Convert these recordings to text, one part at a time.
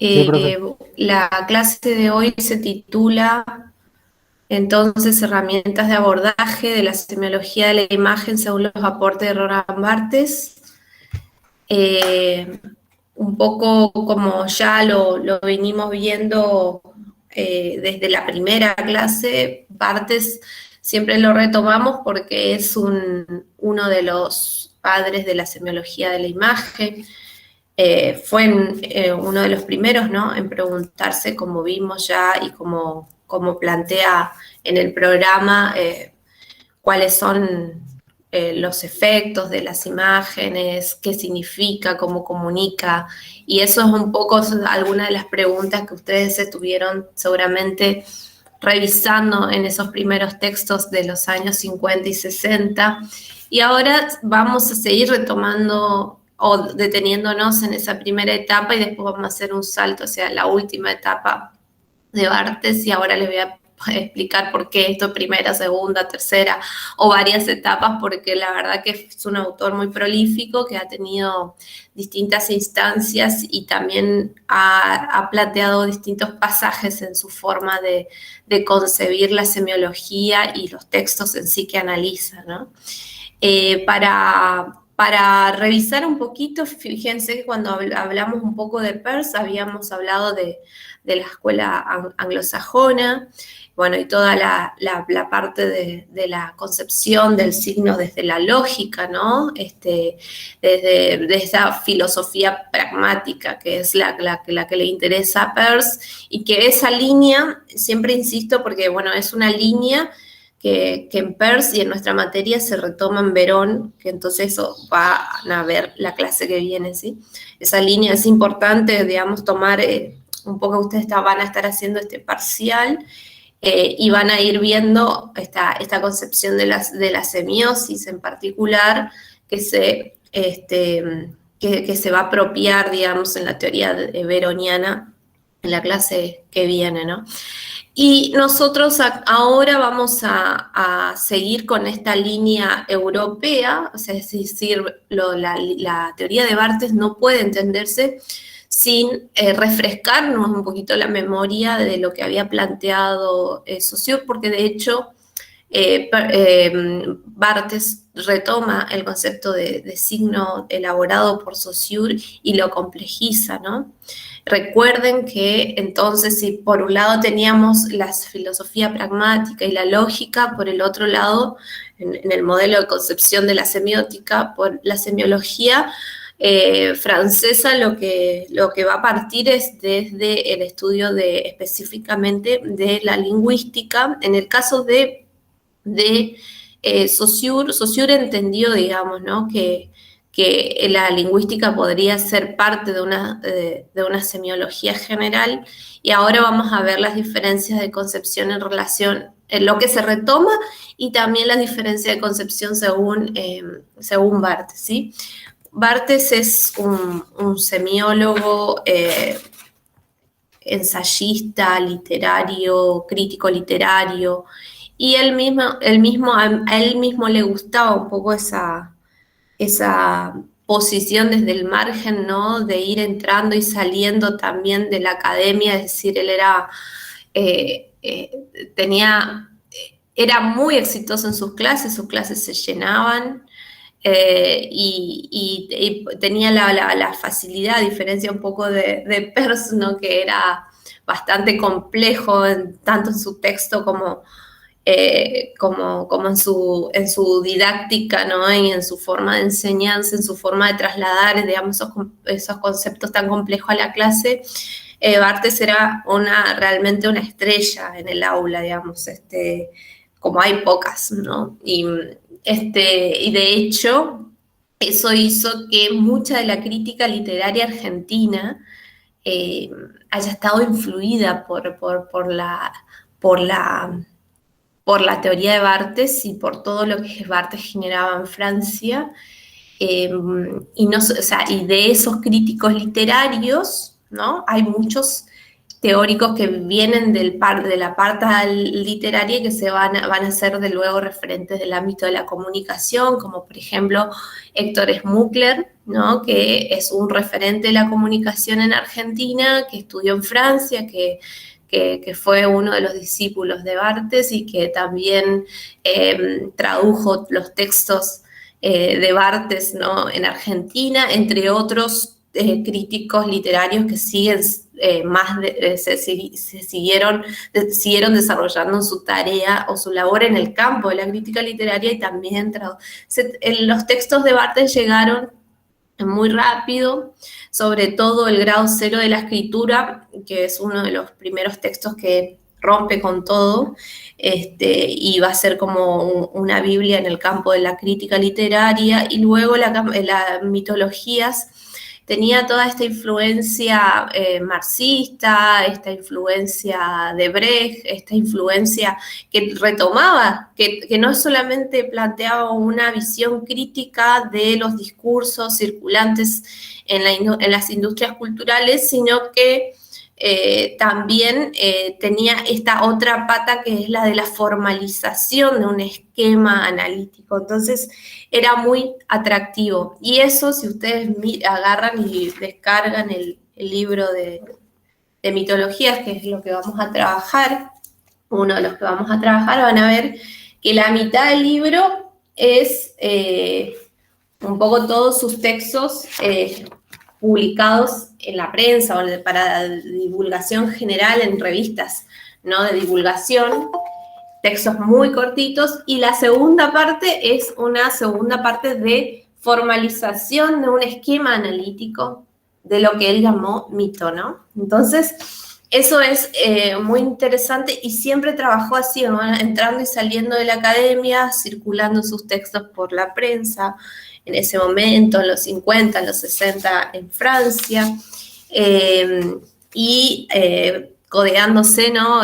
Sí, profe. La clase de hoy se titula entonces Herramientas de abordaje de la semiología de la imagen según los aportes de Roland Barthes. Eh, un poco como ya lo venimos viendo desde la primera clase, Barthes siempre lo retomamos porque es uno de los padres de la semiología de la imagen. Fue uno de los primeros, ¿no?, en preguntarse, como vimos ya y como plantea en el programa, cuáles son los efectos de las imágenes, qué significa, cómo comunica, y eso es un poco algunas de las preguntas que ustedes estuvieron seguramente revisando en esos primeros textos de los años 50 y 60, y ahora vamos a seguir retomando o deteniéndonos en esa primera etapa y después vamos a hacer un salto hacia la última etapa de Barthes, y ahora les voy a explicar por qué esto, primera, segunda, tercera o varias etapas, porque la verdad que es un autor muy prolífico que ha tenido distintas instancias y también ha planteado distintos pasajes en su forma de concebir la semiología y los textos en sí que analiza, ¿no? Para revisar un poquito, fíjense que cuando hablamos un poco de Peirce, habíamos hablado de la escuela anglosajona, bueno, y toda la parte de la concepción del signo desde la lógica, ¿no? Desde esa filosofía pragmática, que es la que le interesa a Peirce, y que esa línea, siempre insisto, porque, bueno, es una línea que en Peirce y en nuestra materia se retoma en Verón, que entonces eso van a ver la clase que viene, ¿sí? Esa línea es importante, digamos, tomar un poco, ustedes van a estar haciendo este parcial y van a ir viendo esta concepción de la semiosis en particular que que se va a apropiar, digamos, en la teoría veroniana en la clase que viene, ¿no? Y nosotros ahora vamos a seguir con esta línea europea, o sea, es decir, la teoría de Barthes no puede entenderse sin refrescarnos un poquito la memoria de lo que había planteado Saussure, porque de hecho Barthes retoma el concepto de signo elaborado por Saussure y lo complejiza, ¿no? Recuerden que entonces, si por un lado teníamos la filosofía pragmática y la lógica, por el otro lado, en el modelo de concepción de la semiótica, por la semiología francesa, lo que va a partir es desde el estudio específicamente de la lingüística. En el caso de Saussure entendió, digamos, ¿no?, que la lingüística podría ser parte de una semiología general, y ahora vamos a ver las diferencias de concepción en relación en lo que se retoma y también las diferencias de concepción según Barthes, ¿sí? Barthes es un semiólogo, ensayista, literario, crítico literario, y a él mismo le gustaba un poco esa posición desde el margen, ¿no?, de ir entrando y saliendo también de la academia, es decir, él tenía, era muy exitoso en sus clases se llenaban, y tenía la facilidad, a diferencia un poco de Peirce, ¿no?, que era bastante complejo, tanto en su texto como en su didáctica, ¿no?, y en su forma de enseñanza, en su forma de trasladar, digamos, esos conceptos tan complejos a la clase. Barthes era realmente una estrella en el aula, digamos, como hay pocas, ¿no? Y de hecho, eso hizo que mucha de la crítica literaria argentina haya estado influida por la por la teoría de Barthes y por todo lo que Barthes generaba en Francia. Y, no, o sea, y de esos críticos literarios, ¿no?, hay muchos teóricos que vienen de la parte literaria y que se van a ser de luego referentes del ámbito de la comunicación, como por ejemplo Héctor Schmuckler, ¿no? Que es un referente de la comunicación en Argentina, que estudió en Francia, que fue uno de los discípulos de Barthes y que también tradujo los textos de Barthes, ¿no? En Argentina, entre otros críticos literarios que siguen siguieron desarrollando su tarea o su labor en el campo de la crítica literaria y también los textos de Barthes llegaron muy rápido, sobre todo el grado cero de la escritura, que es uno de los primeros textos que rompe con todo, y va a ser como una Biblia en el campo de la crítica literaria, y luego las mitologías tenía toda esta influencia marxista, esta influencia de Brecht, esta influencia que retomaba, que no solamente planteaba una visión crítica de los discursos circulantes en las industrias culturales, sino que también tenía esta otra pata que es la de la formalización de un esquema analítico. Entonces era muy atractivo. Y eso, si ustedes agarran y descargan el libro de mitologías, que es lo que vamos a trabajar, uno de los que vamos a trabajar, van a ver que la mitad del libro es un poco todos sus textos publicados en la prensa o para divulgación general en revistas, ¿no? De divulgación, textos muy cortitos, y la segunda parte es una segunda parte de formalización de un esquema analítico de lo que él llamó mito, ¿no? Entonces, eso es muy interesante y siempre trabajó así, ¿no? Entrando y saliendo de la academia, circulando sus textos por la prensa, en ese momento, en los 50, en los 60 en Francia, codeándose, ¿no?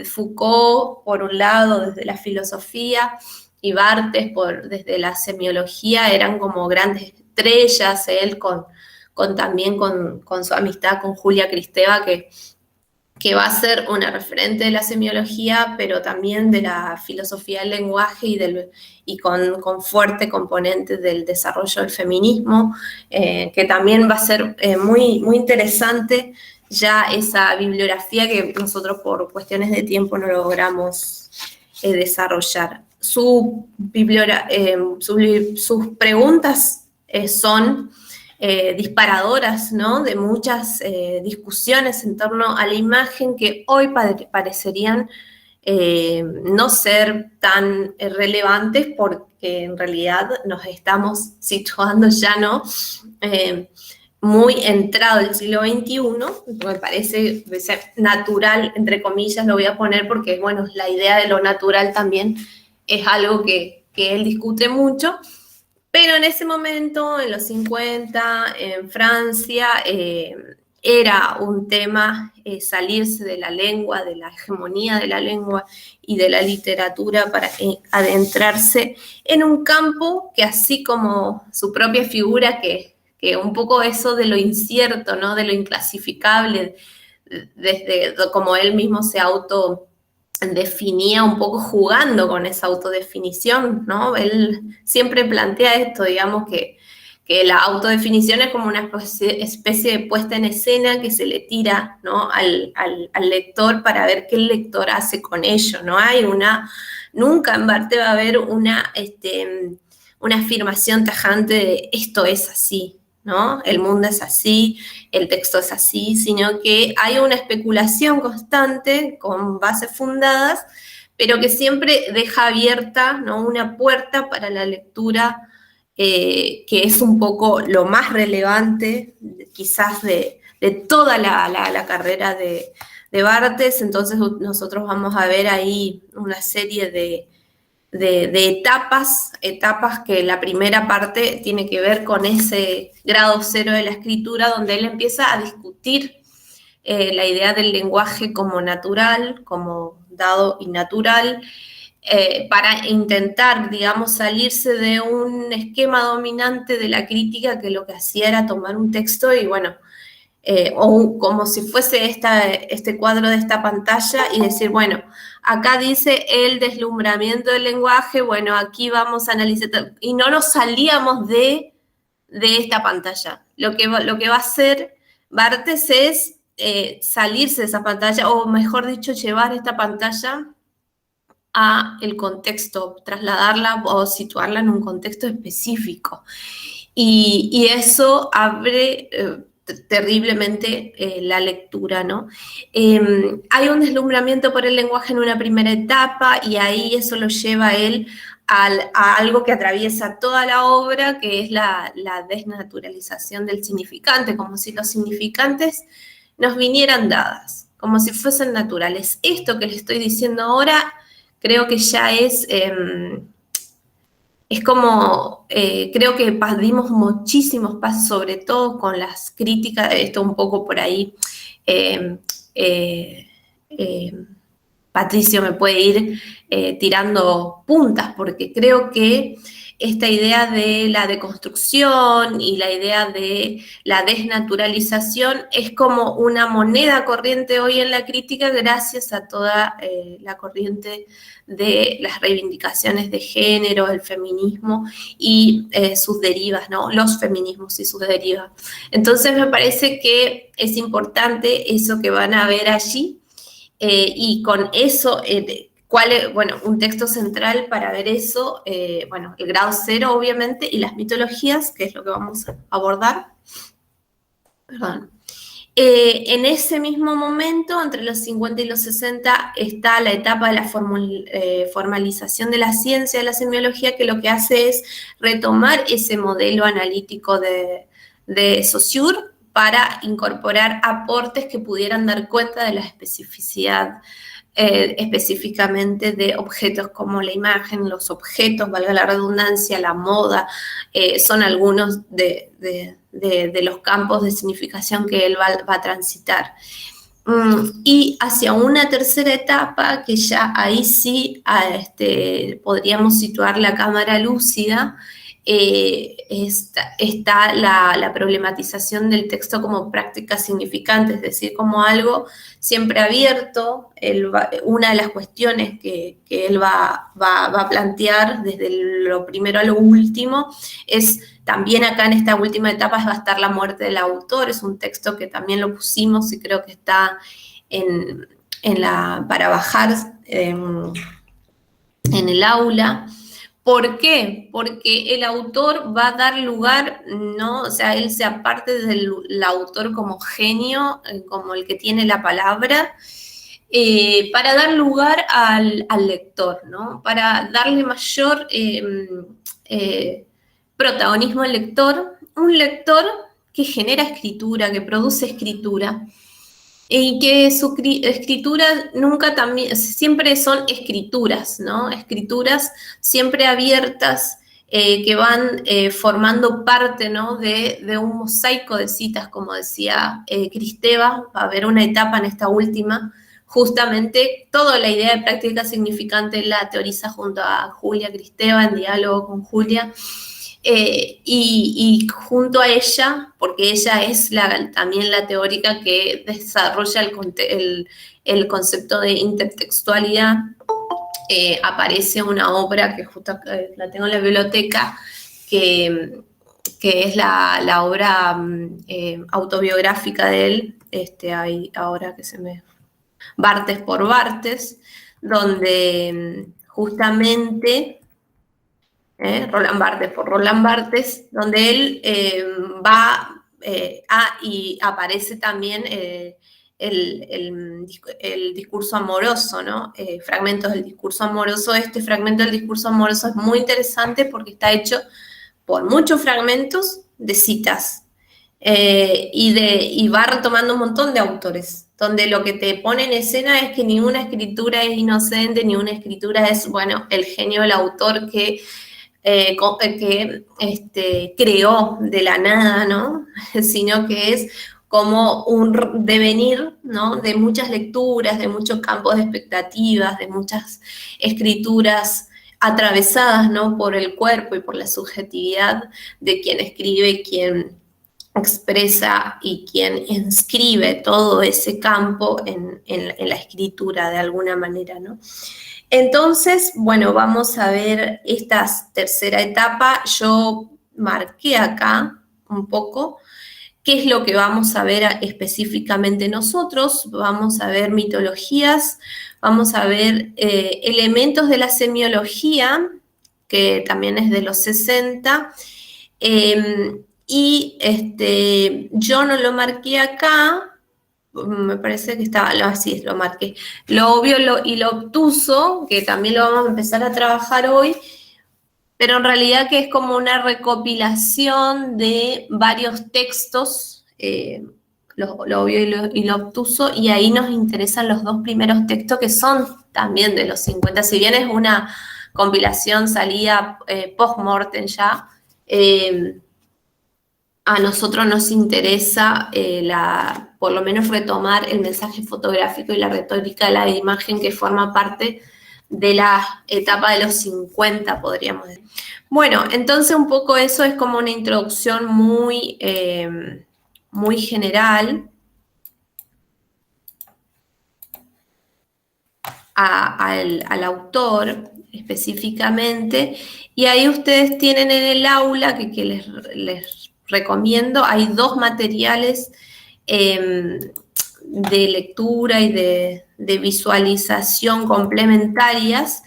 Foucault, por un lado, desde la filosofía, y Barthes desde la semiología, eran como grandes estrellas, él también con su amistad con Julia Kristeva, que va a ser una referente de la semiología, pero también de la filosofía del lenguaje y con fuerte componente del desarrollo del feminismo, que también va a ser muy, muy interesante ya esa bibliografía que nosotros por cuestiones de tiempo no logramos desarrollar. Sus preguntas son disparadoras, ¿no? De muchas discusiones en torno a la imagen que hoy parecerían no ser tan relevantes, porque en realidad nos estamos situando ya, ¿no? Muy entrado el siglo XXI, me parece ser natural, entre comillas, lo voy a poner porque, bueno, la idea de lo natural también es algo que él discute mucho. Pero en ese momento, en los 50, en Francia, era un tema salirse de la lengua, de la hegemonía de la lengua y de la literatura para adentrarse en un campo que, así como su propia figura, que un poco eso de lo incierto, ¿no? De lo inclasificable, desde como él mismo se definía un poco jugando con esa autodefinición, ¿no? Él siempre plantea esto, digamos, que la autodefinición es como una especie de puesta en escena que se le tira, ¿no? al lector para ver qué el lector hace con ello. No hay nunca en Barthes va a haber una afirmación tajante de esto es así, ¿no? El mundo es así, el texto es así, sino que hay una especulación constante con bases fundadas, pero que siempre deja abierta, ¿no? Una puerta para la lectura, que es un poco lo más relevante, quizás de toda la carrera de Barthes. Entonces nosotros vamos a ver ahí una serie de etapas que la primera parte tiene que ver con ese grado cero de la escritura, donde él empieza a discutir la idea del lenguaje como natural, como dado y natural, para intentar, digamos, salirse de un esquema dominante de la crítica que lo que hacía era tomar un texto y, bueno, o como si fuese este cuadro de esta pantalla y decir, bueno, acá dice el deslumbramiento del lenguaje, bueno, aquí vamos a analizar, y no nos salíamos de esta pantalla. Lo que va a hacer Barthes es salirse de esa pantalla, o mejor dicho, llevar esta pantalla a el contexto, trasladarla o situarla en un contexto específico. Y eso abre terriblemente la lectura, ¿no? Hay un deslumbramiento por el lenguaje en una primera etapa y ahí eso lo lleva a él a algo que atraviesa toda la obra, que es la desnaturalización del significante, como si los significantes nos vinieran dadas, como si fuesen naturales. Esto que les estoy diciendo ahora creo que ya es como, creo que dimos muchísimos pasos, sobre todo con las críticas, esto un poco por ahí, eh, eh, eh, Patricio me puede ir tirando puntas, porque creo que esta idea de la deconstrucción y la idea de la desnaturalización es como una moneda corriente hoy en la crítica gracias a toda la corriente de las reivindicaciones de género, el feminismo y sus derivas, ¿no? Los feminismos y sus derivas. Entonces me parece que es importante eso que van a ver allí, y con eso, bueno, un texto central para ver eso, bueno, el grado cero, obviamente, y las mitologías, que es lo que vamos a abordar. Perdón. En ese mismo momento, entre los 50 y los 60, está la etapa de la formalización de la ciencia de la semiología, que lo que hace es retomar ese modelo analítico de Saussure para incorporar aportes que pudieran dar cuenta de la especificidad, específicamente de objetos como la imagen, los objetos, valga la redundancia, la moda, son algunos de los campos de significación que él va a transitar. Y hacia una tercera etapa, que ya ahí sí podríamos situar la cámara lúcida, está la problematización del texto como práctica significante, es decir, como algo siempre abierto. Una de las cuestiones que él va a plantear desde lo primero a lo último es también acá en esta última etapa va a estar la muerte del autor. Es un texto que también lo pusimos y creo que está para bajar en el aula. ¿Por qué? Porque el autor va a dar lugar, ¿no? O sea, él se aparte del autor como genio, como el que tiene la palabra, para dar lugar al lector, ¿no? Para darle mayor protagonismo al lector, un lector que genera escritura, que produce escritura, y que su escritura nunca también, siempre son escrituras, ¿no? Escrituras siempre abiertas, que van formando parte, ¿no? de un mosaico de citas, como decía Kristeva. Va a haber una etapa en esta última, justamente toda la idea de práctica significante la teoriza junto a Julia Kristeva, en diálogo con Julia. Y junto a ella, porque ella es también la teórica que desarrolla el concepto de intertextualidad, aparece una obra que justo la tengo en la biblioteca, que es la obra autobiográfica de él, ahí ahora que se me... Barthes por Barthes, donde justamente... Roland Barthes por Roland Barthes, donde él y aparece también el discurso amoroso, ¿no? Fragmentos del discurso amoroso. Este fragmento del discurso amoroso es muy interesante porque está hecho por muchos fragmentos de citas, y va retomando un montón de autores, donde lo que te pone en escena es que ninguna escritura es inocente, ni una escritura es, bueno, el genio del autor que creó de la nada, ¿no? Sino que es como un devenir, ¿no? De muchas lecturas, de muchos campos de expectativas, de muchas escrituras atravesadas, ¿no? Por el cuerpo y por la subjetividad de quien escribe, quien expresa y quien inscribe todo ese campo en la escritura de alguna manera, ¿no? Entonces, bueno, vamos a ver esta tercera etapa. Yo marqué acá un poco qué es lo que vamos a ver específicamente nosotros. Vamos a ver mitologías, vamos a ver elementos de la semiología, que también es de los 60, yo no lo marqué acá, me parece que estaba, así lo marqué. Lo obvio y lo obtuso, que también lo vamos a empezar a trabajar hoy, pero en realidad que es como una recopilación de varios textos, lo obvio y lo obtuso, y ahí nos interesan los dos primeros textos que son también de los 50, si bien es una compilación salida post-mortem ya, a nosotros nos interesa por lo menos retomar el mensaje fotográfico y la retórica de la imagen que forma parte de la etapa de los 50, podríamos decir. Bueno, entonces un poco eso es como una introducción muy, muy general al autor específicamente, y ahí ustedes tienen en el aula que les recomiendo, hay dos materiales de lectura y de visualización complementarias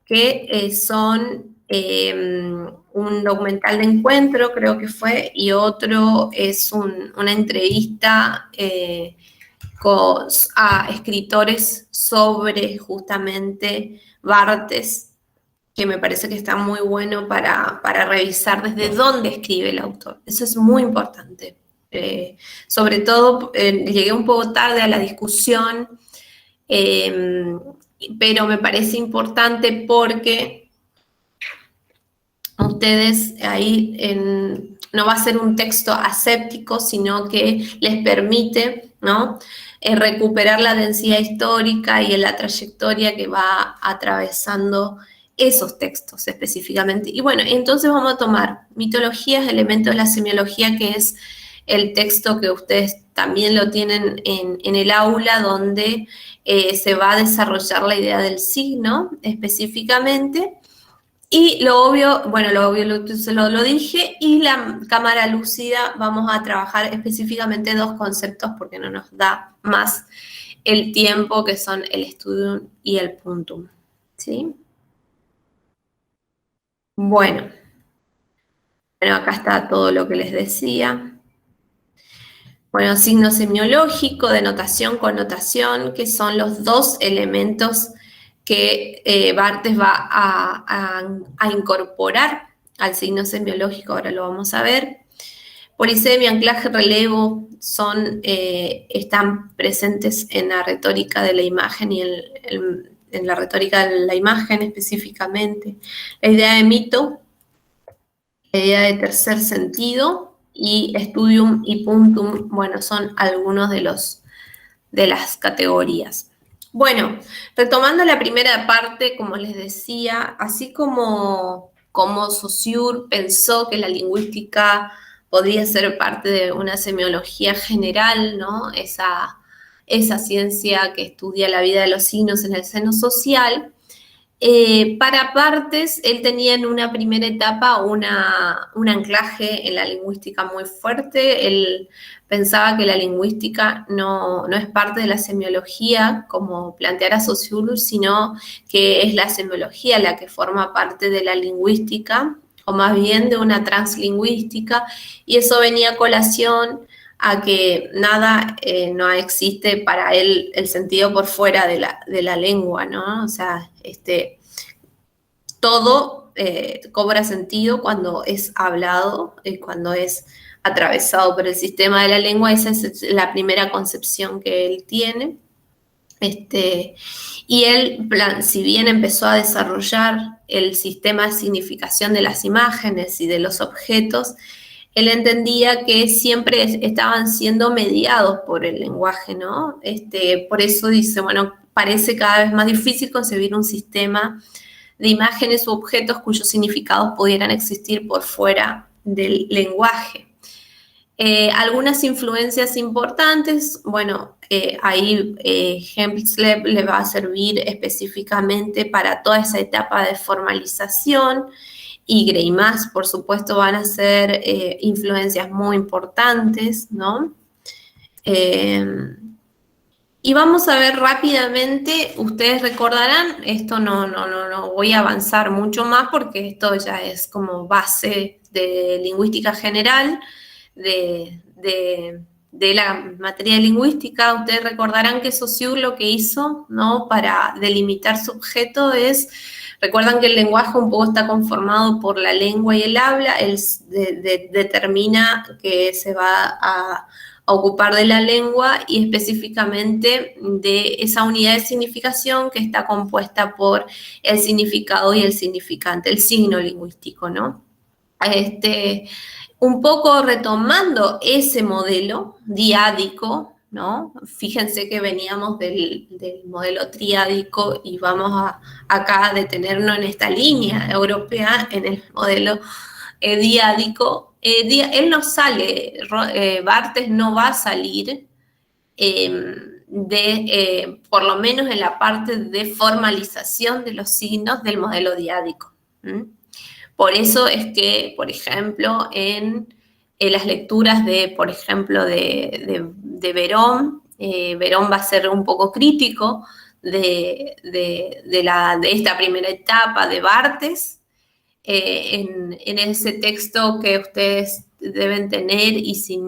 que son un documental de encuentro, creo que fue, y otro es una entrevista a escritores sobre justamente Barthes, que me parece que está muy bueno para revisar desde dónde escribe el autor. Eso es muy importante. Sobre todo, llegué un poco tarde a la discusión, pero me parece importante porque ustedes ahí no va a ser un texto aséptico, sino que les permite, ¿no?, recuperar la densidad histórica y la trayectoria que va atravesando esos textos específicamente. Y bueno, entonces vamos a tomar mitologías, elementos de la semiología, que es el texto que ustedes también lo tienen en el aula, donde se va a desarrollar la idea del signo específicamente. Y lo obvio, bueno, lo dije, y la cámara lúcida vamos a trabajar específicamente dos conceptos porque no nos da más el tiempo, que son el studium y el puntum, ¿sí? Bueno, acá está todo lo que les decía. Bueno, signo semiológico, denotación, connotación, que son los dos elementos que Barthes va a incorporar al signo semiológico, ahora lo vamos a ver. Polisemia, anclaje, relevo están presentes en la retórica de la imagen y en la retórica de la imagen específicamente. La idea de mito, la idea de tercer sentido, y studium y puntum, bueno, son algunos de las categorías. Bueno, retomando la primera parte, como les decía, así como Saussure pensó que la lingüística podría ser parte de una semiología general, ¿no?, esa ciencia que estudia la vida de los signos en el seno social, para Barthes, él tenía en una primera etapa un anclaje en la lingüística muy fuerte. Él pensaba que la lingüística no es parte de la semiología, como planteara Saussure, sino que es la semiología la que forma parte de la lingüística, o más bien de una translingüística, y eso venía a colación a que nada no existe para él el sentido por fuera de la lengua, ¿no? O sea, todo cobra sentido cuando es hablado, cuando es atravesado por el sistema de la lengua. Esa es la primera concepción que él tiene. Y él, si bien empezó a desarrollar el sistema de significación de las imágenes y de los objetos, él entendía que siempre estaban siendo mediados por el lenguaje, ¿no? Por eso dice, bueno, parece cada vez más difícil concebir un sistema de imágenes u objetos cuyos significados pudieran existir por fuera del lenguaje. Algunas influencias importantes, bueno, ahí Hempstead le va a servir específicamente para toda esa etapa de formalización, y Greimas, por supuesto, van a ser influencias muy importantes, ¿no? Y vamos a ver rápidamente, ustedes recordarán, esto no voy a avanzar mucho más porque esto ya es como base de lingüística general, de la materia de lingüística. Ustedes recordarán que Saussure lo que hizo, ¿no?, para delimitar su objeto es, recuerdan que el lenguaje un poco está conformado por la lengua y el habla, él determina que se va a ocupar de la lengua y específicamente de esa unidad de significación que está compuesta por el significado y el significante, el signo lingüístico, ¿no? Un poco retomando ese modelo diádico, ¿no? Fíjense que veníamos del modelo triádico y vamos acá a detenernos en esta línea europea, en el modelo diádico. Él no sale, Barthes no va a salir por lo menos en la parte de formalización de los signos del modelo diádico. Por eso es que, por ejemplo, en las lecturas por ejemplo, de Verón, Verón va a ser un poco crítico de esta primera etapa de Barthes, en ese texto que ustedes deben tener, y si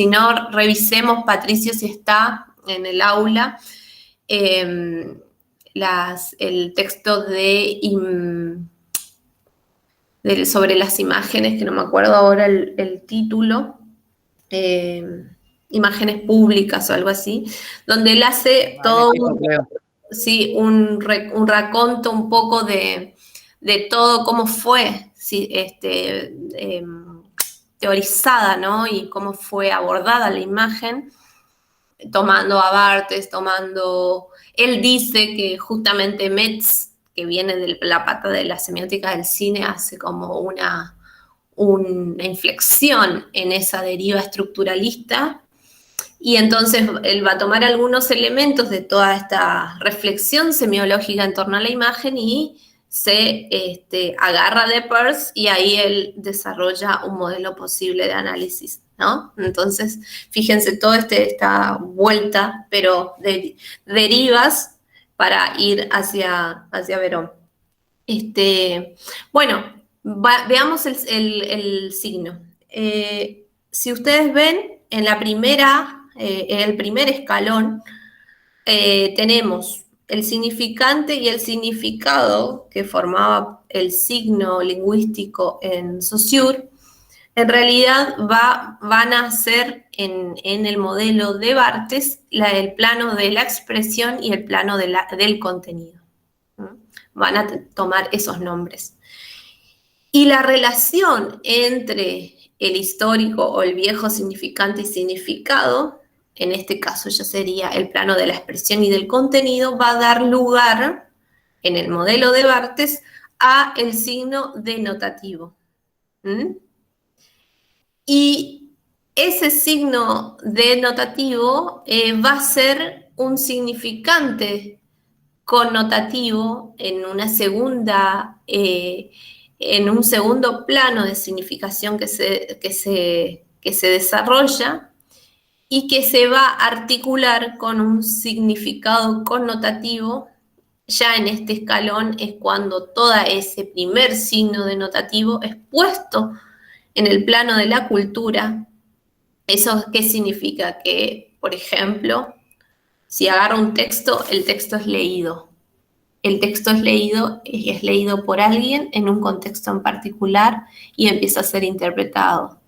no, revisemos, Patricio, si está en el aula, el texto sobre las imágenes, que no me acuerdo ahora el título, imágenes públicas o algo así, donde él hace todo un raconto un poco de todo cómo fue teorizada, ¿no? Y cómo fue abordada la imagen, tomando a Barthes, él dice que justamente Metz, que viene de la pata de la semiótica del cine, hace como una inflexión en esa deriva estructuralista, y entonces él va a tomar algunos elementos de toda esta reflexión semiológica en torno a la imagen y se agarra de Peirce, y ahí él desarrolla un modelo posible de análisis, ¿no? Entonces, fíjense, toda esta vuelta, pero derivas para ir hacia Verón. Bueno, veamos el signo. Si ustedes ven, en el primer escalón, tenemos el significante y el significado que formaba el signo lingüístico en Saussure. En realidad van a ser en el modelo de Barthes el plano de la expresión y el plano del contenido. Van a tomar esos nombres. Y la relación entre el histórico o el viejo significante y significado, en este caso ya sería el plano de la expresión y del contenido, va a dar lugar, en el modelo de Barthes, a el signo denotativo. Y ese signo denotativo va a ser un significante connotativo en un segundo plano de significación que se desarrolla y que se va a articular con un significado connotativo. Ya en este escalón es cuando todo ese primer signo denotativo es puesto en el plano de la cultura. ¿Eso qué significa? Que, por ejemplo, si agarro un texto, el texto es leído. El texto es leído y es leído por alguien en un contexto en particular y empieza a ser interpretado.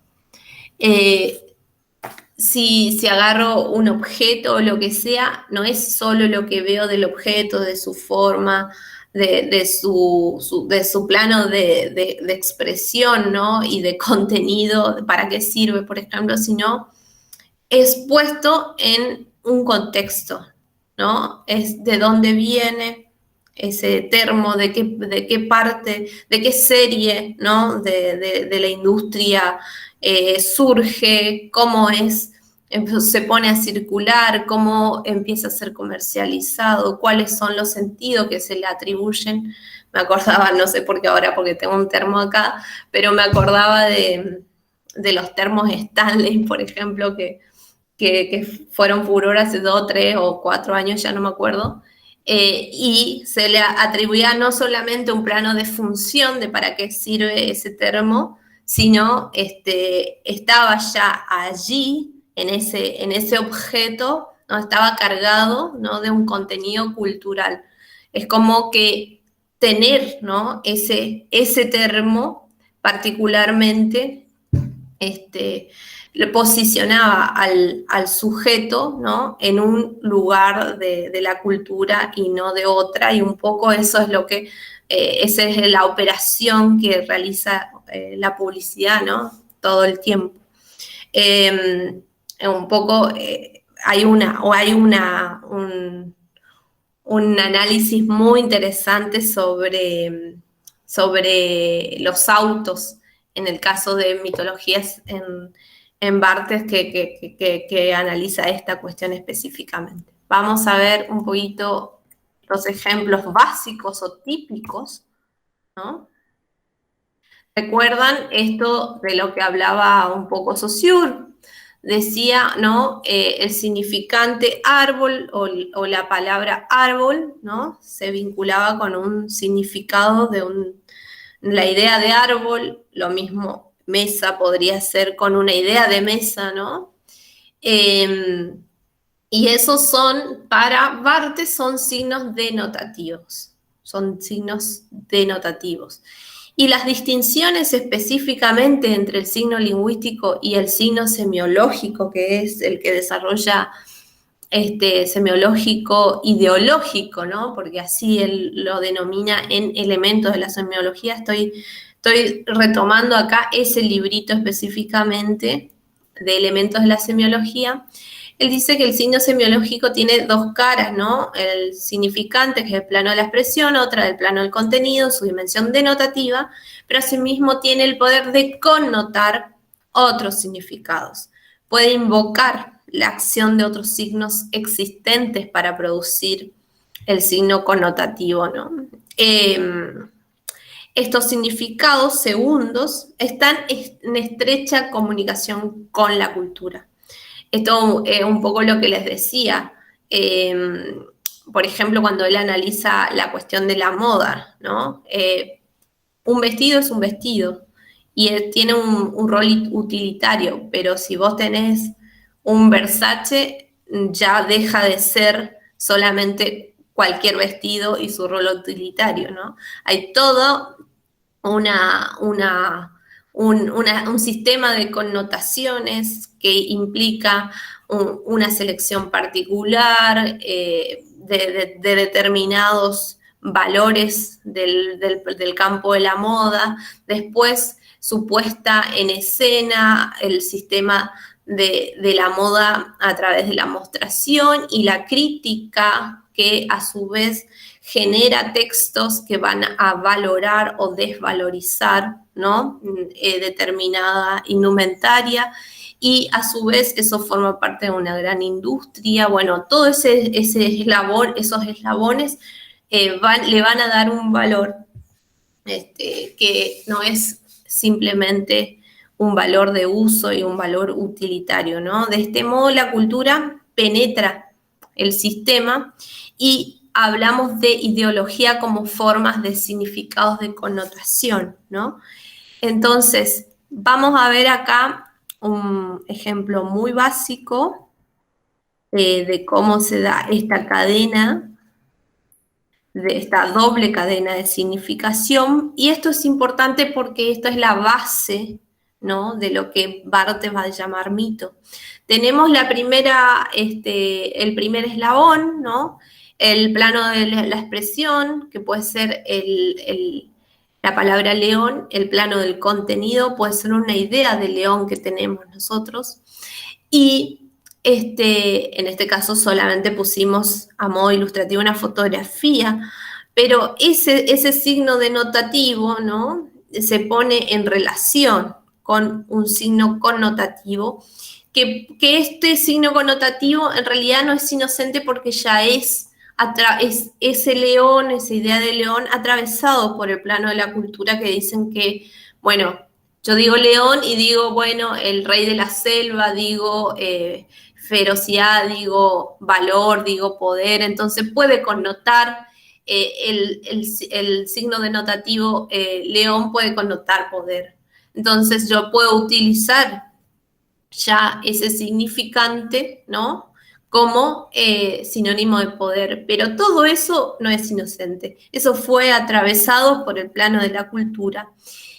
Si agarro un objeto o lo que sea, no es solo lo que veo del objeto, de su forma, de su plano de expresión, ¿no? Y de contenido, para qué sirve, por ejemplo, sino es puesto en un contexto, ¿no? Es de dónde viene, ese termo, de qué parte, de qué serie, ¿no? de la industria surge, cómo se pone a circular, cómo empieza a ser comercializado, cuáles son los sentidos que se le atribuyen. Me acordaba, no sé por qué ahora, porque tengo un termo acá, pero me acordaba de los termos Stanley, por ejemplo, que fueron furor hace 2, 3 o 4 años, ya no me acuerdo, y se le atribuía no solamente un plano de función de para qué sirve ese termo, sino estaba ya allí, en ese objeto, ¿no? Estaba cargado, ¿no? de un contenido cultural. Es como que tener, ¿no? ese termo particularmente le posicionaba al sujeto, ¿no? en un lugar de la cultura y no de otra, y un poco eso es lo que, esa es la operación que realiza la publicidad, ¿no? todo el tiempo. Un poco un análisis muy interesante sobre los autos, en el caso de mitologías en Barthes, que analiza esta cuestión específicamente. Vamos a ver un poquito los ejemplos básicos o típicos, ¿no? ¿Recuerdan esto de lo que hablaba un poco Saussure? Decía, ¿no? El significante árbol o la palabra árbol, ¿no? Se vinculaba con un significado la idea de árbol, lo mismo mesa podría ser con una idea de mesa, ¿no? Y esos para Barthes son signos denotativos, Y las distinciones específicamente entre el signo lingüístico y el signo semiológico, que es el que desarrolla semiológico ideológico, ¿no? Porque así él lo denomina en elementos de la semiología. Estoy retomando acá ese librito específicamente de elementos de la semiología. Él dice que el signo semiológico tiene dos caras, ¿no? El significante, que es el plano de la expresión, otra del plano del contenido, su dimensión denotativa, pero asimismo tiene el poder de connotar otros significados. Puede invocar la acción de otros signos existentes para producir el signo connotativo, ¿no? Estos significados segundos están en estrecha comunicación con la cultura. Esto es un poco lo que les decía. Por ejemplo, cuando él analiza la cuestión de la moda, ¿no? Un vestido es un vestido y tiene un rol utilitario, pero si vos tenés un Versace, ya deja de ser solamente cualquier vestido y su rol utilitario, ¿no? Hay todo un sistema de connotaciones que implica una selección particular de determinados valores del campo de la moda, después su puesta en escena, el sistema de la moda a través de la mostración y la crítica, que a su vez genera textos que van a valorar o desvalorizar, ¿no? Determinada indumentaria, y a su vez eso forma parte de una gran industria. Bueno, todo esos eslabones le van a dar un valor que no es simplemente un valor de uso y un valor utilitario, ¿no? De este modo la cultura penetra el sistema y hablamos de ideología como formas de significados de connotación, ¿no? Entonces, vamos a ver acá un ejemplo muy básico de cómo se da esta cadena, de esta doble cadena de significación, y esto es importante porque esto es la base, ¿no? de lo que Barthes va a llamar mito. Tenemos el primer eslabón, ¿no? El plano de la expresión, que puede ser la palabra león. El plano del contenido puede ser una idea de león que tenemos nosotros, y en este caso solamente pusimos a modo ilustrativo una fotografía, pero ese signo denotativo, ¿no? Se pone en relación con un signo connotativo, que este signo connotativo en realidad no es inocente porque ya es ese león, esa idea de león atravesado por el plano de la cultura, que dicen que, bueno, yo digo león y digo, bueno, el rey de la selva, digo ferocidad, digo valor, digo poder, entonces puede connotar el signo denotativo león puede connotar poder. Entonces yo puedo utilizar ya ese significante, ¿no? Como sinónimo de poder. Pero todo eso no es inocente. Eso fue atravesado por el plano de la cultura.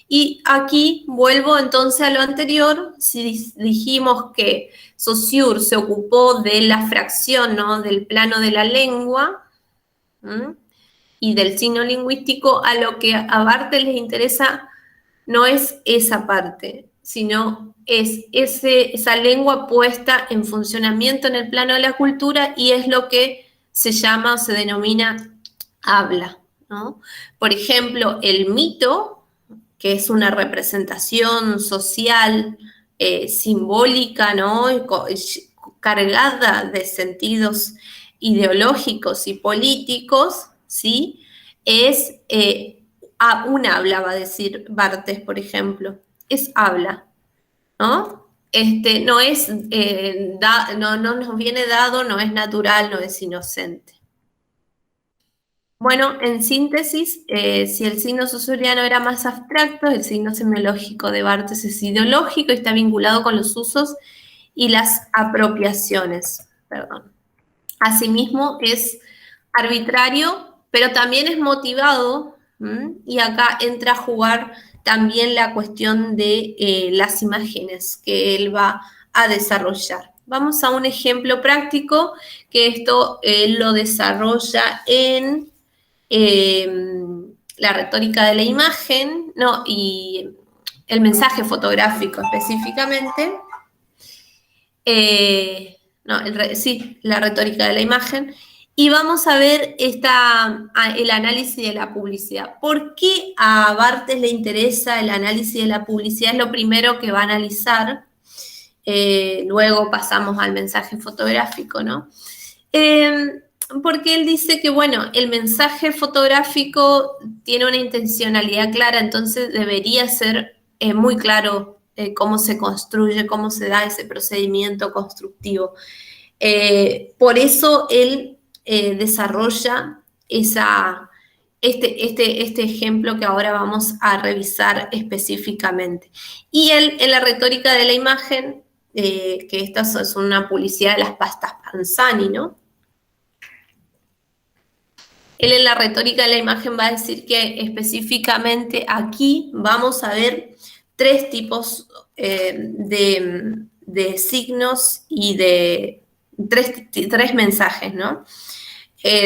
Y aquí vuelvo entonces a lo anterior, si dijimos que Saussure se ocupó de la fracción, ¿no? Del plano de la lengua, ¿m? Y del signo lingüístico, a lo que a Barthes les interesa no es esa parte, sino es esa lengua puesta en funcionamiento en el plano de la cultura y es lo que se llama o se denomina habla, ¿no? Por ejemplo, el mito, que es una representación social, simbólica, ¿no? Cargada de sentidos ideológicos y políticos, ¿sí? Es un habla, va a decir Barthes, por ejemplo, es habla, ¿no? No es, no nos viene dado, no es natural, no es inocente. Bueno, en síntesis, si el signo saussuriano era más abstracto, el signo semiológico de Barthes es ideológico y está vinculado con los usos y las apropiaciones. Perdón. Asimismo, es arbitrario, pero también es motivado, y acá entra a jugar también la cuestión de las imágenes que él va a desarrollar. Vamos a un ejemplo práctico que esto él lo desarrolla en la retórica de la imagen, ¿no? Y el mensaje fotográfico específicamente. No, sí, la retórica de la imagen. Y vamos a ver el análisis de la publicidad. ¿Por qué a Barthes le interesa el análisis de la publicidad? Es lo primero que va a analizar. Luego pasamos al mensaje fotográfico, ¿no? Porque él dice que, bueno, el mensaje fotográfico tiene una intencionalidad clara, entonces debería ser muy claro cómo se construye, cómo se da ese procedimiento constructivo. Por eso él desarrolla este ejemplo que ahora vamos a revisar específicamente. Y él, en la retórica de la imagen, que esta es una publicidad de las pastas Panzani, ¿no? Él en la retórica de la imagen va a decir que específicamente aquí vamos a ver tres tipos de signos y de tres mensajes, ¿no?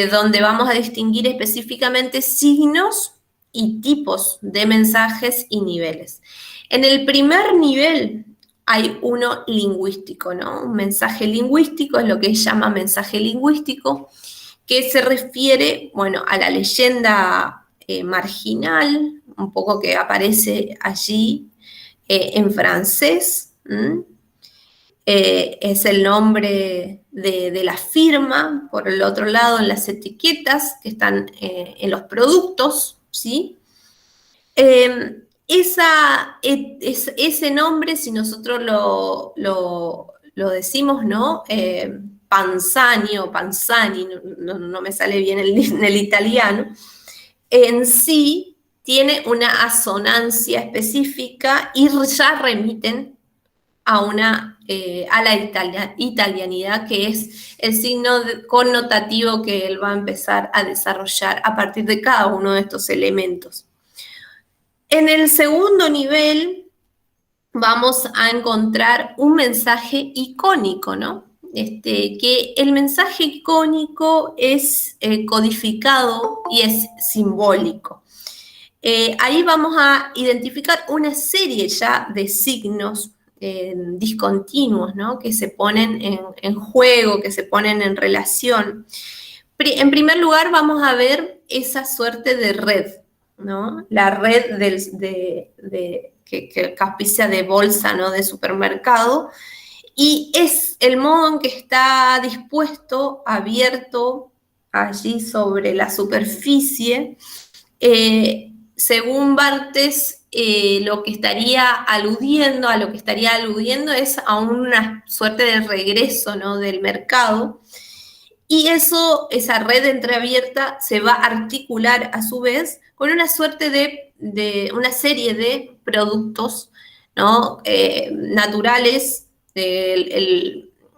Donde vamos a distinguir específicamente signos y tipos de mensajes y niveles. En el primer nivel hay uno lingüístico, ¿no? Un mensaje lingüístico es lo que él llama mensaje lingüístico, que se refiere, bueno, a la leyenda marginal, un poco que aparece allí en francés. Es el nombre de la firma, por el otro lado en las etiquetas que están en los productos, ¿sí? Ese nombre, si nosotros lo decimos, ¿no? Panzani o Panzani, no me sale bien en el italiano, en sí tiene una asonancia específica y ya remiten a la italianidad, que es el signo connotativo que él va a empezar a desarrollar a partir de cada uno de estos elementos. En el segundo nivel vamos a encontrar un mensaje icónico, ¿no? Que el mensaje icónico es codificado y es simbólico. Ahí vamos a identificar una serie ya de signos discontinuos, ¿no? Que se ponen en juego, que se ponen en relación. En primer lugar, vamos a ver esa suerte de red, ¿no? La red que auspicia de bolsa, ¿no? De supermercado, y es el modo en que está dispuesto, abierto allí sobre la superficie. Según Barthes, lo que estaría aludiendo, es a una suerte de regreso, ¿no? Del mercado. Y esa red entreabierta se va a articular a su vez con una suerte de una serie de productos, ¿no? Naturales,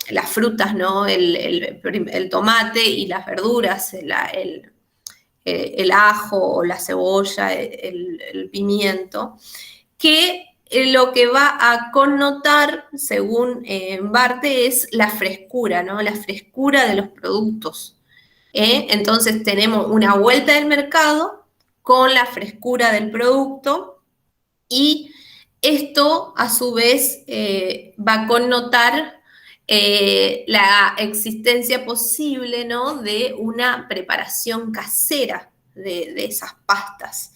las frutas, ¿no? El tomate y las verduras, el ajo, la cebolla, el pimiento, que lo que va a connotar, según Barthes, es la frescura, ¿no? La frescura de los productos. Entonces tenemos una vuelta del mercado con la frescura del producto, y esto a su vez va a connotar la existencia posible, ¿no? De una preparación casera de esas pastas.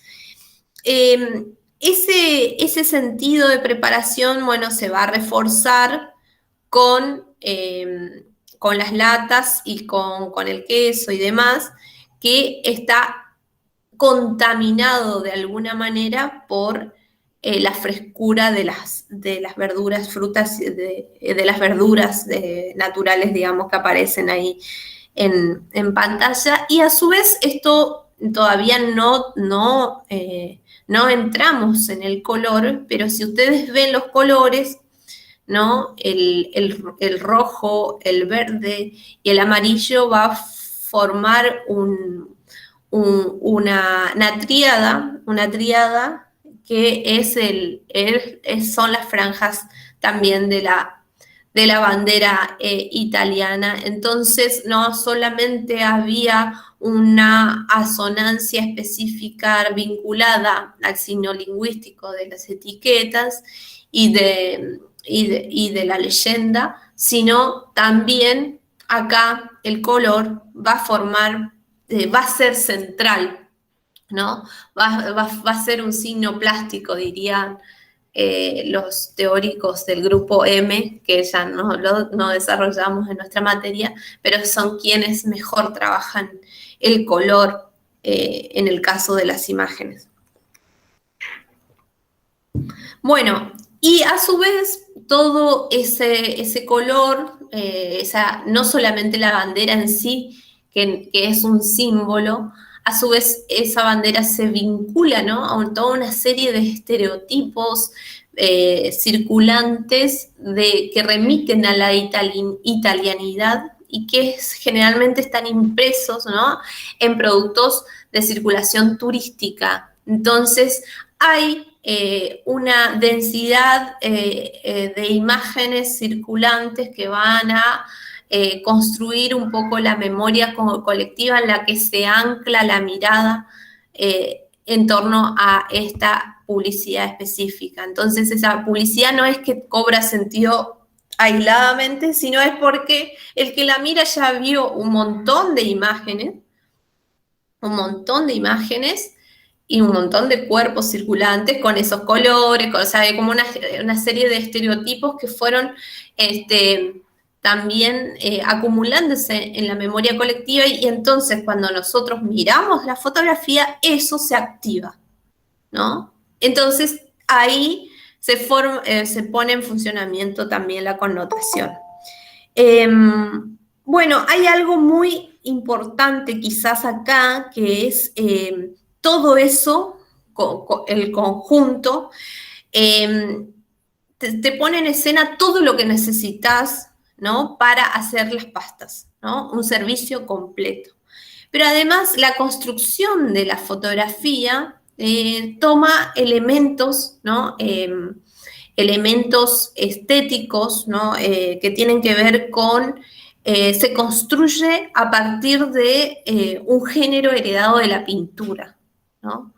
Ese sentido de preparación, bueno, se va a reforzar con las latas y con el queso y demás, que está contaminado de alguna manera por la frescura de las verduras, frutas, de las verduras naturales, digamos, que aparecen ahí en pantalla. Y a su vez esto todavía no entramos en el color, pero si ustedes ven los colores, ¿no? El rojo, el verde y el amarillo va a formar una tríada que son las franjas también de la bandera italiana. Entonces, no solamente había una asonancia específica vinculada al signo lingüístico de las etiquetas y de la leyenda, sino también acá el color va a ser central, ¿no? Va a ser un signo plástico, dirían los teóricos del grupo M, que ya no desarrollamos en nuestra materia, pero son quienes mejor trabajan el color en el caso de las imágenes. Bueno, y a su vez todo ese color, no solamente la bandera en sí, que es un símbolo, a su vez esa bandera se vincula, ¿no? A toda una serie de estereotipos circulantes que remiten a la italianidad y que generalmente están impresos, ¿no? En productos de circulación turística. Entonces hay una densidad de imágenes circulantes que van a construir un poco la memoria colectiva en la que se ancla la mirada en torno a esta publicidad específica. Entonces, esa publicidad no es que cobra sentido aisladamente, sino es porque el que la mira ya vio un montón de imágenes y un montón de cuerpos circulantes con esos colores, o sea, hay como una serie de estereotipos que fueron también acumulándose en la memoria colectiva, y entonces cuando nosotros miramos la fotografía, eso se activa, ¿no? Entonces ahí se pone en funcionamiento también la connotación. Bueno, hay algo muy importante quizás acá, que es todo eso, el conjunto, te pone en escena todo lo que necesitas, ¿no? Para hacer las pastas, ¿no? Un servicio completo. Pero además la construcción de la fotografía toma elementos, ¿no? Elementos estéticos, ¿no? Que tienen que ver con se construye a partir de un género heredado de la pintura, ¿no?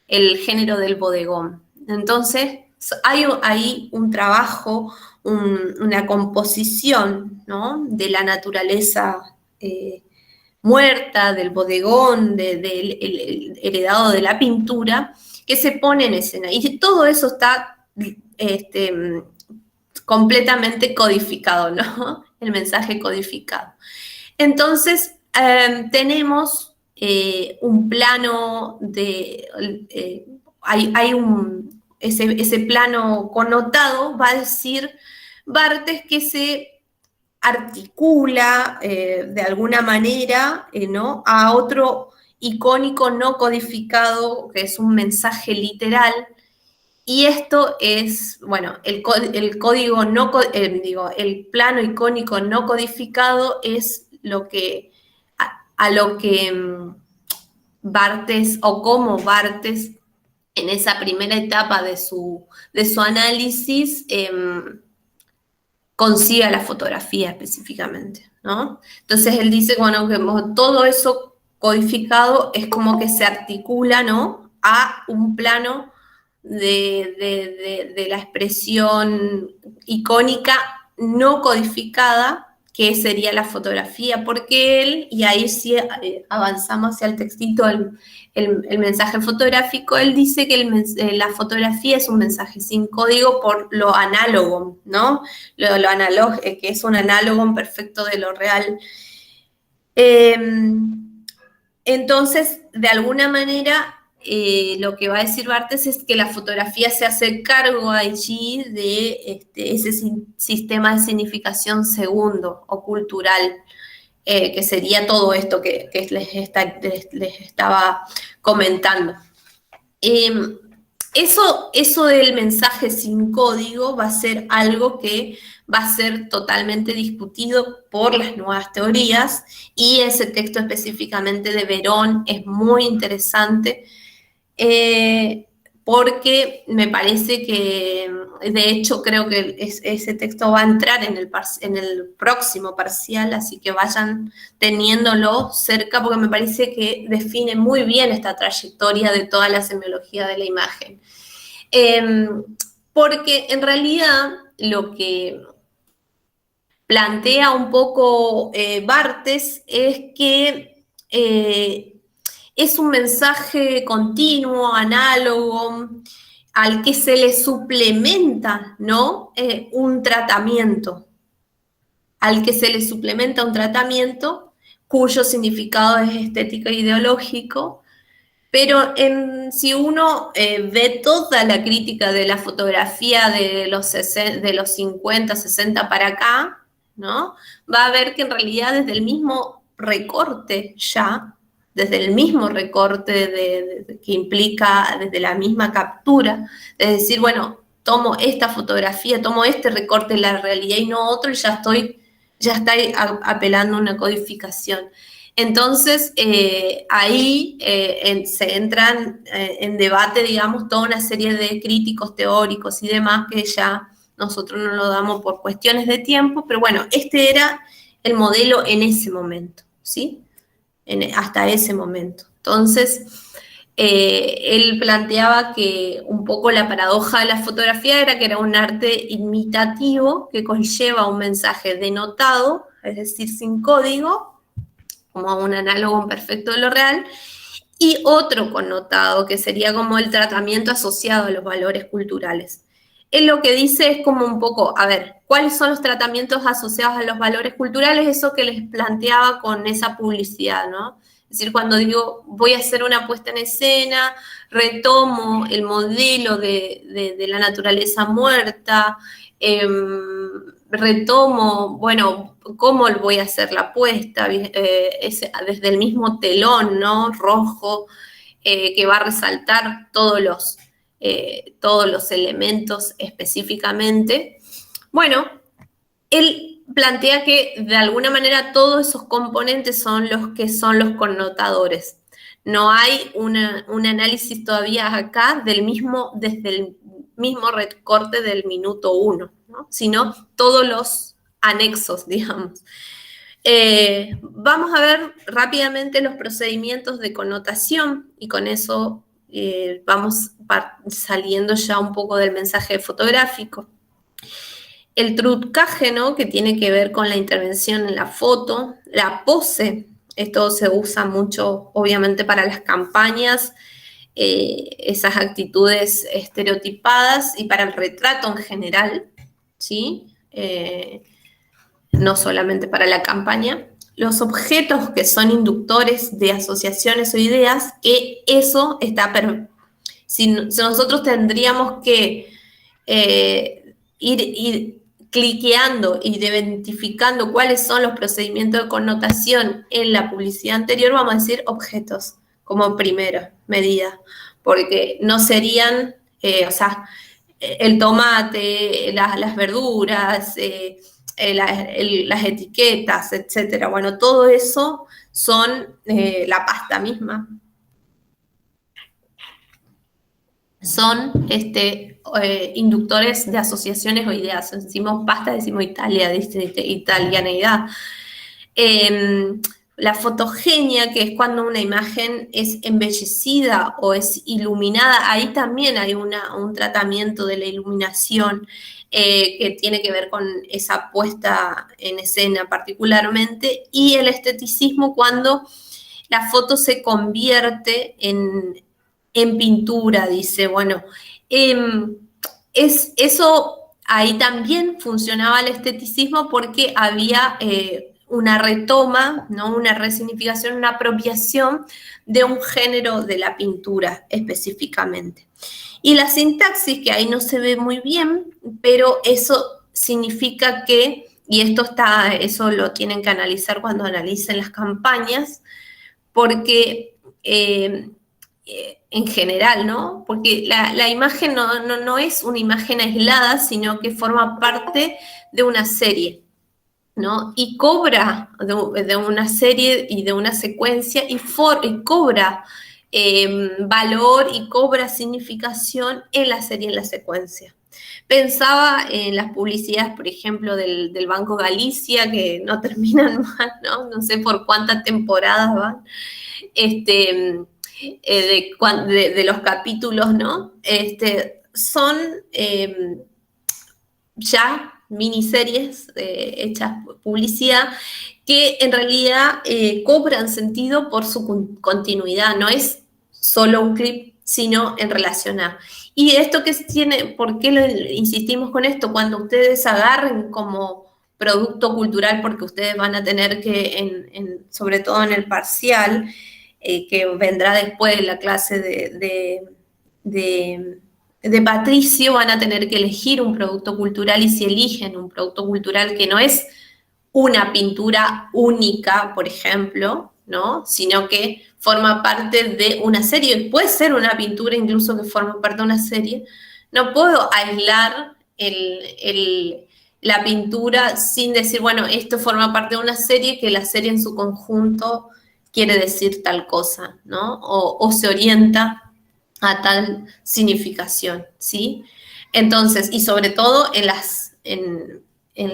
El género del bodegón. Entonces, hay ahí un trabajo, una composición, ¿no? De la naturaleza muerta, del bodegón, del heredado de la pintura, que se pone en escena. Y todo eso está completamente codificado, ¿no? El mensaje codificado. Entonces, tenemos un plano ese plano connotado, va a decir Barthes que se articula de alguna manera, ¿no? A otro icónico no codificado, que es un mensaje literal, y esto es, bueno, el código no, digo, el plano icónico no codificado es lo que, a lo que Barthes, o como Barthes, en esa primera etapa de su análisis, consiga la fotografía específicamente, ¿no? Entonces él dice, bueno, que todo eso codificado es como que se articula, ¿no? A un plano de la expresión icónica no codificada, que sería la fotografía, porque él, y ahí sí avanzamos hacia el textito, el mensaje fotográfico, él dice que la fotografía es un mensaje sin código por lo análogo, ¿no? Lo análogo, que es un análogo perfecto de lo real. Entonces, de alguna manera, lo que va a decir Barthes es que la fotografía se hace cargo allí de ese sistema de significación segundo o cultural, que sería todo esto que les estaba comentando. Eso del mensaje sin código va a ser algo que va a ser totalmente discutido por las nuevas teorías, y ese texto específicamente de Verón es muy interesante, porque me parece que, de hecho, creo que ese texto va a entrar en el próximo parcial, así que vayan teniéndolo cerca, porque me parece que define muy bien esta trayectoria de toda la semiología de la imagen. Porque en realidad lo que plantea un poco Barthes es que es un mensaje continuo, análogo, al que se le suplementa, ¿no? Un tratamiento, al que se le suplementa un tratamiento cuyo significado es estético e ideológico, pero si uno ve toda la crítica de la fotografía de los 50, 60 para acá, ¿no? Va a ver que en realidad desde el mismo recorte ya, desde el mismo recorte que implica, desde la misma captura, es decir, bueno, tomo esta fotografía, tomo este recorte de la realidad y no otro, y ya está apelando a una codificación. Entonces, ahí se entran en debate, digamos, toda una serie de críticos teóricos y demás que ya nosotros no lo damos por cuestiones de tiempo, pero bueno, este era el modelo en ese momento, ¿sí? Hasta ese momento. Entonces, él planteaba que un poco la paradoja de la fotografía era que era un arte imitativo que conlleva un mensaje denotado, es decir, sin código, como un análogo perfecto de lo real, y otro connotado, que sería como el tratamiento asociado a los valores culturales. Él lo que dice es como un poco, a ver, ¿cuáles son los tratamientos asociados a los valores culturales? Eso que les planteaba con esa publicidad, ¿no? Es decir, cuando digo, voy a hacer una puesta en escena, retomo el modelo de la naturaleza muerta, retomo, bueno, cómo voy a hacer la puesta, desde el mismo telón, ¿no? Rojo, que va a resaltar todos los elementos específicamente. Bueno, él plantea que de alguna manera todos esos componentes son los connotadores. No hay un análisis todavía acá desde el mismo recorte del minuto 1, ¿no? Sino todos los anexos, digamos. Vamos a ver rápidamente los procedimientos de connotación, y con eso vamos saliendo ya un poco del mensaje fotográfico. El trucaje, ¿no? Que tiene que ver con la intervención en la foto, la pose, Esto se usa mucho, obviamente, para las campañas, esas actitudes estereotipadas y para el retrato en general, ¿sí? No solamente para la campaña. Los objetos que son inductores de asociaciones o ideas, que eso está... Si nosotros tendríamos que ir cliqueando y identificando cuáles son los procedimientos de connotación en la publicidad anterior, vamos a decir objetos como primera medida, porque no serían, o sea, el tomate, las verduras, las etiquetas, etcétera. Bueno, todo eso son la pasta misma. Son inductores de asociaciones o ideas. Decimos pasta, decimos Italia, italianeidad. La fotogenia, que es cuando una imagen es embellecida o es iluminada, ahí también hay un tratamiento de la iluminación que tiene que ver con esa puesta en escena particularmente, y el esteticismo cuando la foto se convierte en pintura, dice, bueno, eso ahí también funcionaba el esteticismo porque había una retoma, ¿no? Una resignificación, una apropiación de un género de la pintura específicamente. Y la sintaxis, que ahí no se ve muy bien, pero eso significa que, y eso lo tienen que analizar cuando analicen las campañas, porque en general, ¿no? Porque la imagen no es una imagen aislada, sino que forma parte de una serie, ¿no? Y cobra de una serie y de una secuencia y cobra valor y cobra significación en la serie y en la secuencia. Pensaba en las publicidades, por ejemplo, del Banco Galicia, que no terminan mal, ¿no? No sé por cuántas temporadas van. De los capítulos, ¿no? Son ya miniseries hechas publicidad que en realidad cobran sentido por su continuidad, no es solo un clip, sino en relación a. Y esto que tiene, ¿por qué insistimos con esto? Cuando ustedes agarren como producto cultural, porque ustedes van a tener que, sobre todo en el parcial, que vendrá después de la clase de Patricio, van a tener que elegir un producto cultural, y si eligen un producto cultural que no es una pintura única, por ejemplo, ¿no? Sino que forma parte de una serie, puede ser una pintura incluso que forma parte de una serie, no puedo aislar la pintura sin decir, bueno, esto forma parte de una serie, que la serie en su conjunto quiere decir tal cosa, ¿no? O se orienta a tal significación, ¿sí? Entonces, y sobre todo en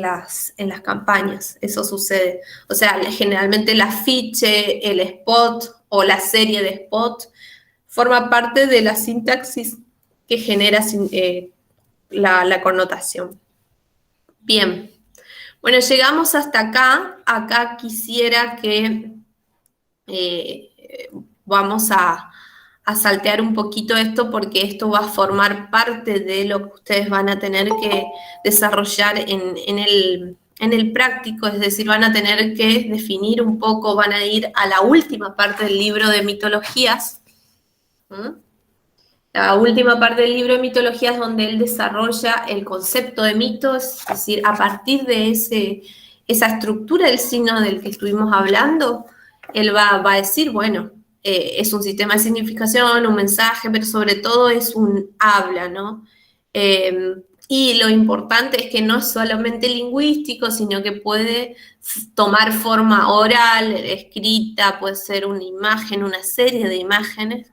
las campañas, eso sucede. O sea, generalmente el afiche, el spot o la serie de spot forma parte de la sintaxis que genera la connotación. Bien, bueno, llegamos hasta acá. Acá quisiera que vamos a saltear un poquito esto, porque esto va a formar parte de lo que ustedes van a tener que desarrollar en el práctico, es decir, van a tener que definir un poco, van a ir a la última parte del libro de mitologías. La última parte del libro de mitologías, donde él desarrolla el concepto de mito, es decir, a partir de esa estructura del signo del que estuvimos hablando, él va a decir, bueno, es un sistema de significación, un mensaje, pero sobre todo es un habla, ¿no? Y lo importante es que no es solamente lingüístico, sino que puede tomar forma oral, escrita, puede ser una imagen, una serie de imágenes.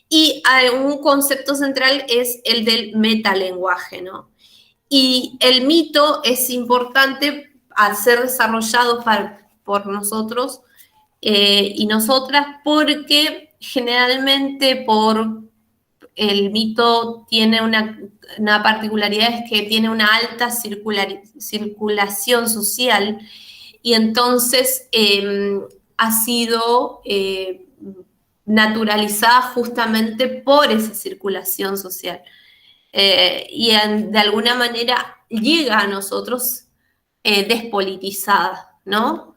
Y un concepto central es el del metalenguaje, ¿no? Y el mito es importante al ser desarrollado por nosotros y nosotras, porque generalmente el mito tiene una particularidad, es que tiene una alta circulación social, y entonces ha sido naturalizada justamente por esa circulación social. Y de alguna manera llega a nosotros despolitizada, ¿no?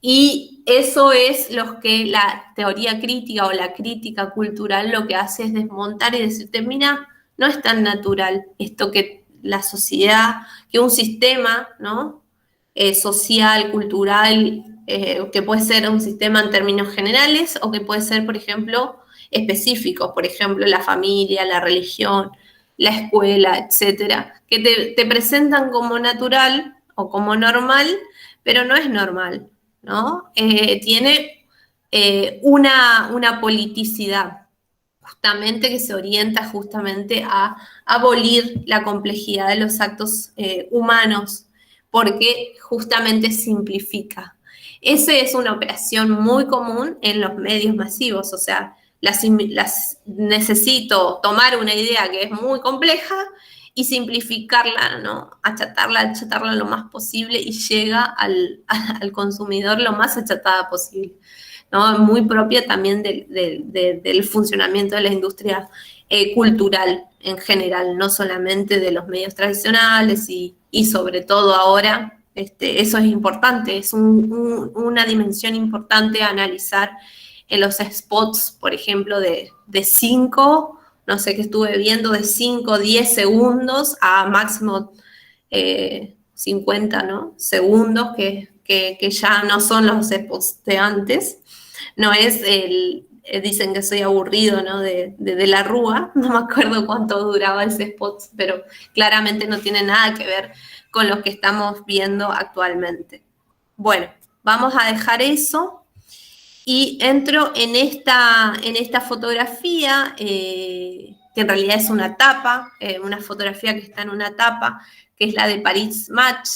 Y eso es lo que la teoría crítica o la crítica cultural lo que hace es desmontar y decirte, mira, no es tan natural esto que la sociedad, que un sistema, ¿no? Social, cultural, que puede ser un sistema en términos generales o que puede ser, por ejemplo, específicos, por ejemplo, la familia, la religión, la escuela, etcétera, que te presentan como natural o como normal, pero no es normal, ¿no? Tiene una politicidad justamente que se orienta justamente a abolir la complejidad de los actos humanos, porque justamente simplifica. Esa es una operación muy común en los medios masivos, o sea, necesito tomar una idea que es muy compleja y simplificarla, ¿no? Achatarla lo más posible y llega al consumidor lo más achatada posible, ¿no? Muy propia también del funcionamiento de la industria cultural en general, no solamente de los medios tradicionales y sobre todo ahora, eso es importante, es una dimensión importante a analizar en los spots, por ejemplo, de 5, no sé qué estuve viendo, de 5, 10 segundos a máximo 50, ¿no? Segundos, que ya no son los spots de antes, no es dicen que soy aburrido, ¿no? De la Rúa, no me acuerdo cuánto duraba ese spot, pero claramente no tiene nada que ver con lo que estamos viendo actualmente. Bueno, vamos a dejar eso y entro en esta fotografía, que en realidad es una tapa, una fotografía que está en una tapa, que es la de Paris Match,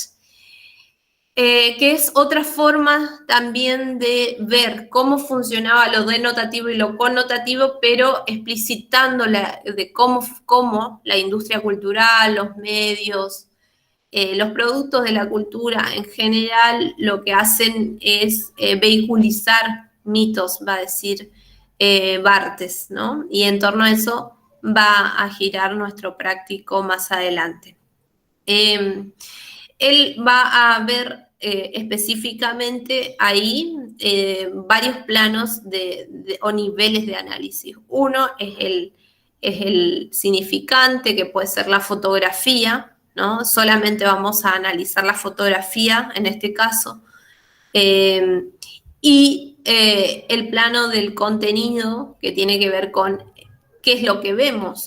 que es otra forma también de ver cómo funcionaba lo denotativo y lo connotativo, pero explicitando de cómo la industria cultural, los medios, los productos de la cultura en general lo que hacen es vehiculizar mitos, va a decir Barthes, ¿no? Y en torno a eso va a girar nuestro práctico más adelante. Él va a ver específicamente ahí varios planos o niveles de análisis. Uno es el significante, que puede ser la fotografía, ¿no? Solamente vamos a analizar la fotografía en este caso. Y el plano del contenido, que tiene que ver con qué es lo que vemos,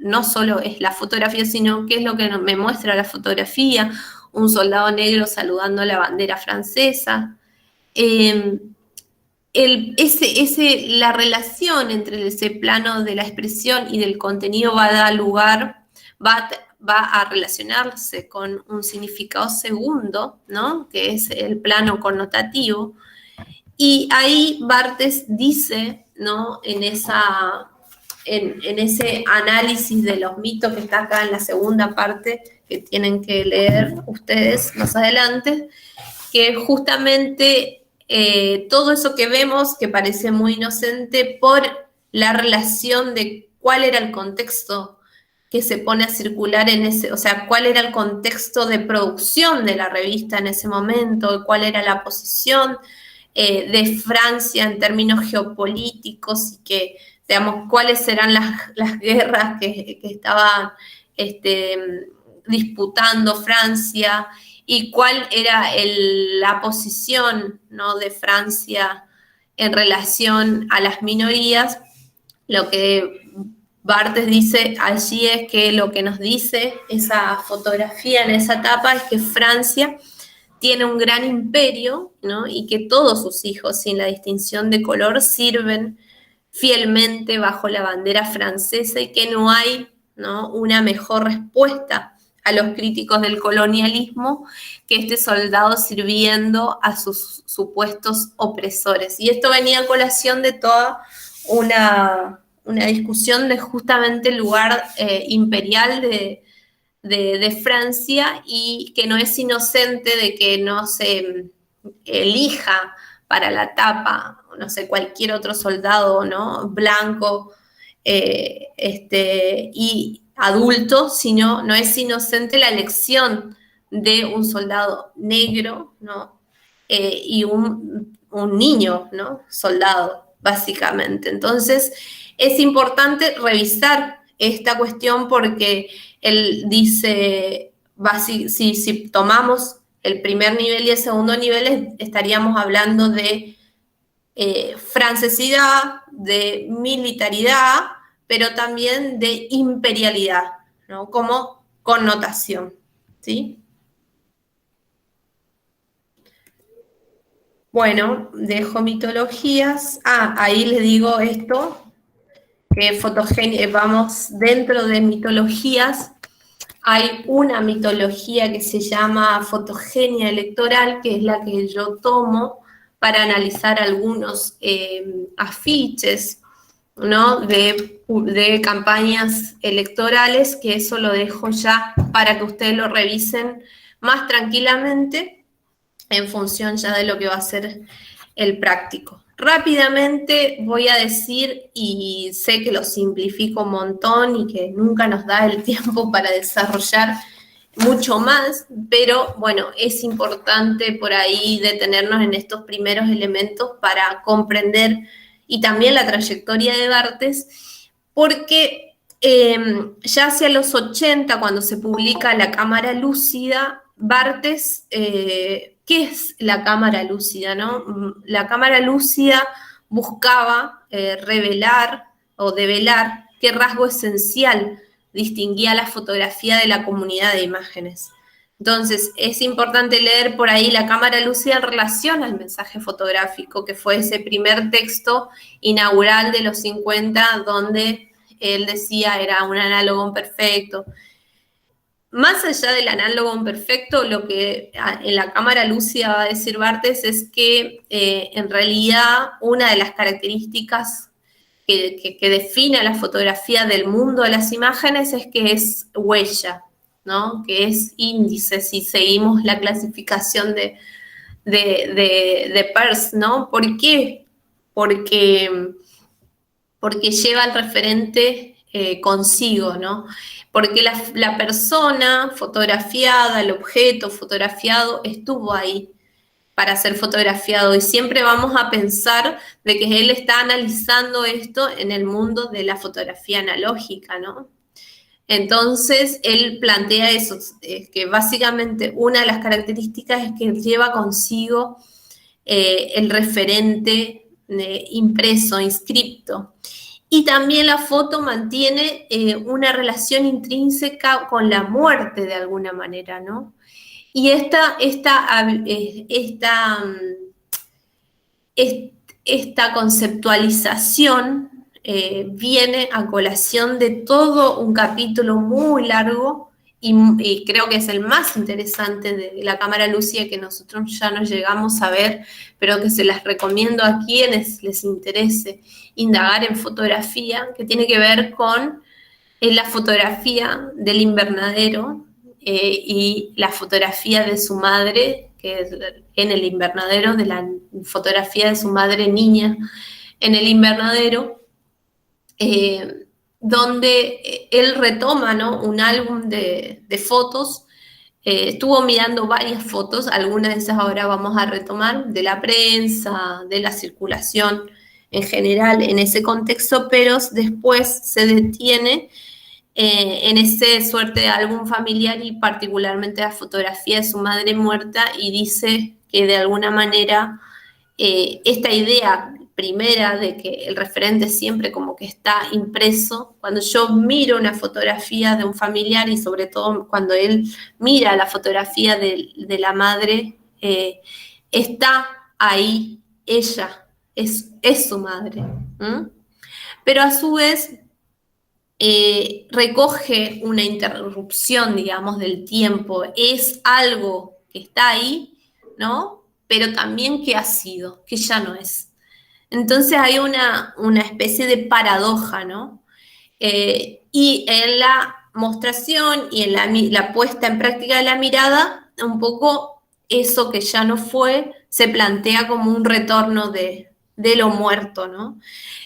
no solo es la fotografía, sino qué es lo que me muestra la fotografía, un soldado negro saludando la bandera francesa. La relación entre ese plano de la expresión y del contenido va a dar lugar, va a relacionarse con un significado segundo, ¿no? Que es el plano connotativo. Y ahí Barthes dice, ¿no? En ese análisis de los mitos que está acá en la segunda parte, que tienen que leer ustedes más adelante, que justamente todo eso que vemos, que parece muy inocente, por la relación de cuál era el contexto que se pone a circular en ese, o sea, cuál era el contexto de producción de la revista en ese momento, cuál era la posición de Francia en términos geopolíticos y que, digamos, cuáles eran las guerras que estaban disputando Francia y cuál era la posición, ¿no? De Francia en relación a las minorías. Lo que Barthes dice allí es que lo que nos dice esa fotografía en esa etapa es que Francia tiene un gran imperio, ¿no? Y que todos sus hijos, sin la distinción de color, sirven fielmente bajo la bandera francesa y que no hay, ¿no? Una mejor respuesta a los críticos del colonialismo que este soldado sirviendo a sus supuestos opresores. Y esto venía a colación de toda una discusión de justamente el lugar imperial de Francia y que no es inocente de que no se elija para la tapa, no sé, cualquier otro soldado, ¿no? Blanco, y adulto, sino no es inocente la elección de un soldado negro, ¿no? Y un niño, ¿no? Soldado, básicamente. Entonces, es importante revisar esta cuestión porque él dice, si tomamos el primer nivel y el segundo nivel, estaríamos hablando de francesidad, de militaridad, pero también de imperialidad, ¿no? Como connotación, ¿sí? Bueno, dejo mitologías. Ah, ahí les digo esto, que fotogenia, vamos dentro de mitologías. Hay una mitología que se llama fotogenia electoral, que es la que yo tomo para analizar algunos afiches, ¿no? de campañas electorales, que eso lo dejo ya para que ustedes lo revisen más tranquilamente en función ya de lo que va a ser el práctico. Rápidamente voy a decir, y sé que lo simplifico un montón y que nunca nos da el tiempo para desarrollar mucho más, pero bueno, es importante por ahí detenernos en estos primeros elementos para comprender y también la trayectoria de Barthes, porque ya hacia los 80, cuando se publica La Cámara Lúcida, Barthes, ¿qué es la cámara lúcida, no? La cámara lúcida buscaba revelar o develar qué rasgo esencial distinguía la fotografía de la comunidad de imágenes. Entonces, es importante leer por ahí La cámara lúcida en relación al mensaje fotográfico, que fue ese primer texto inaugural de los 50, donde él decía era un análogo perfecto. Más allá del análogo perfecto, lo que en La cámara lúcida va a decir Barthes es que en realidad una de las características que define a la fotografía del mundo de las imágenes es que es huella, ¿no? Que es índice, si seguimos la clasificación de Peirce, ¿no? ¿Por qué? Porque lleva el referente consigo, ¿no? Porque la persona fotografiada, el objeto fotografiado estuvo ahí para ser fotografiado y siempre vamos a pensar de que él está analizando esto en el mundo de la fotografía analógica, ¿no? Entonces, él plantea eso, que básicamente una de las características es que lleva consigo el referente impreso, inscripto. Y también la foto mantiene una relación intrínseca con la muerte de alguna manera, ¿no? Y esta conceptualización viene a colación de todo un capítulo muy largo y creo que es el más interesante de La cámara lúcida que nosotros ya nos llegamos a ver, pero que se las recomiendo a quienes les interese indagar en fotografía, que tiene que ver con la fotografía del invernadero y la fotografía de su madre, que es en el invernadero, de la fotografía de su madre niña en el invernadero, donde él retoma, ¿no? Un álbum de fotos. Estuvo mirando varias fotos, algunas de esas ahora vamos a retomar, de la prensa, de la circulación en general en ese contexto, pero después se detiene en ese suerte de álbum familiar y particularmente la fotografía de su madre muerta y dice que de alguna manera esta idea primera de que el referente siempre como que está impreso, cuando yo miro una fotografía de un familiar y sobre todo cuando él mira la fotografía de la madre, está ahí ella, es su madre. Pero a su vez recoge una interrupción, digamos, del tiempo, es algo que está ahí, ¿no? Pero también que ha sido, que ya no es. Entonces hay una especie de paradoja, ¿no? Y en la mostración y en la puesta en práctica de la mirada, un poco eso que ya no fue se plantea como un retorno de lo muerto, ¿no?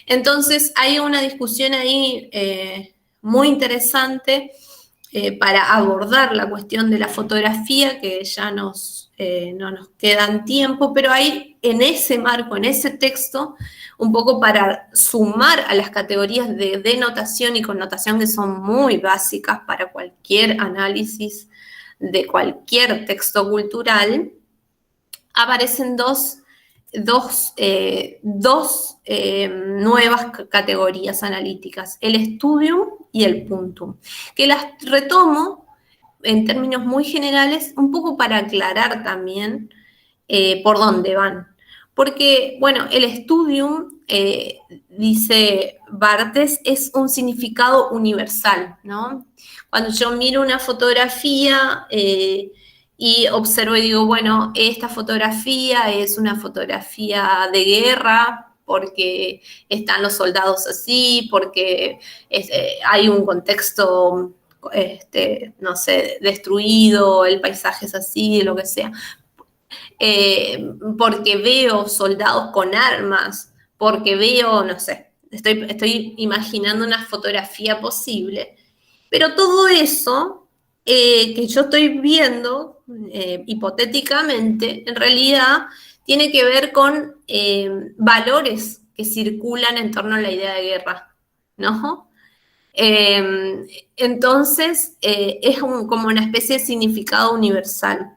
Entonces hay una discusión ahí muy interesante para abordar la cuestión de la fotografía, que ya no nos quedan tiempo, pero hay en ese marco, en ese texto, un poco para sumar a las categorías de denotación y connotación que son muy básicas para cualquier análisis de cualquier texto cultural, aparecen nuevas categorías analíticas, el studium y el puntum, que las retomo en términos muy generales, un poco para aclarar también por dónde van. Porque, bueno, el studium, dice Barthes, es un significado universal, ¿no? Cuando yo miro una fotografía y observo y digo, bueno, esta fotografía es una fotografía de guerra, porque están los soldados así, porque hay un contexto, no sé, destruido, el paisaje es así, lo que sea. Porque veo soldados con armas, porque veo, no sé, estoy imaginando una fotografía posible. Pero todo eso que yo estoy viendo, hipotéticamente, en realidad tiene que ver con valores que circulan en torno a la idea de guerra, ¿no? Entonces, es como una especie de significado universal.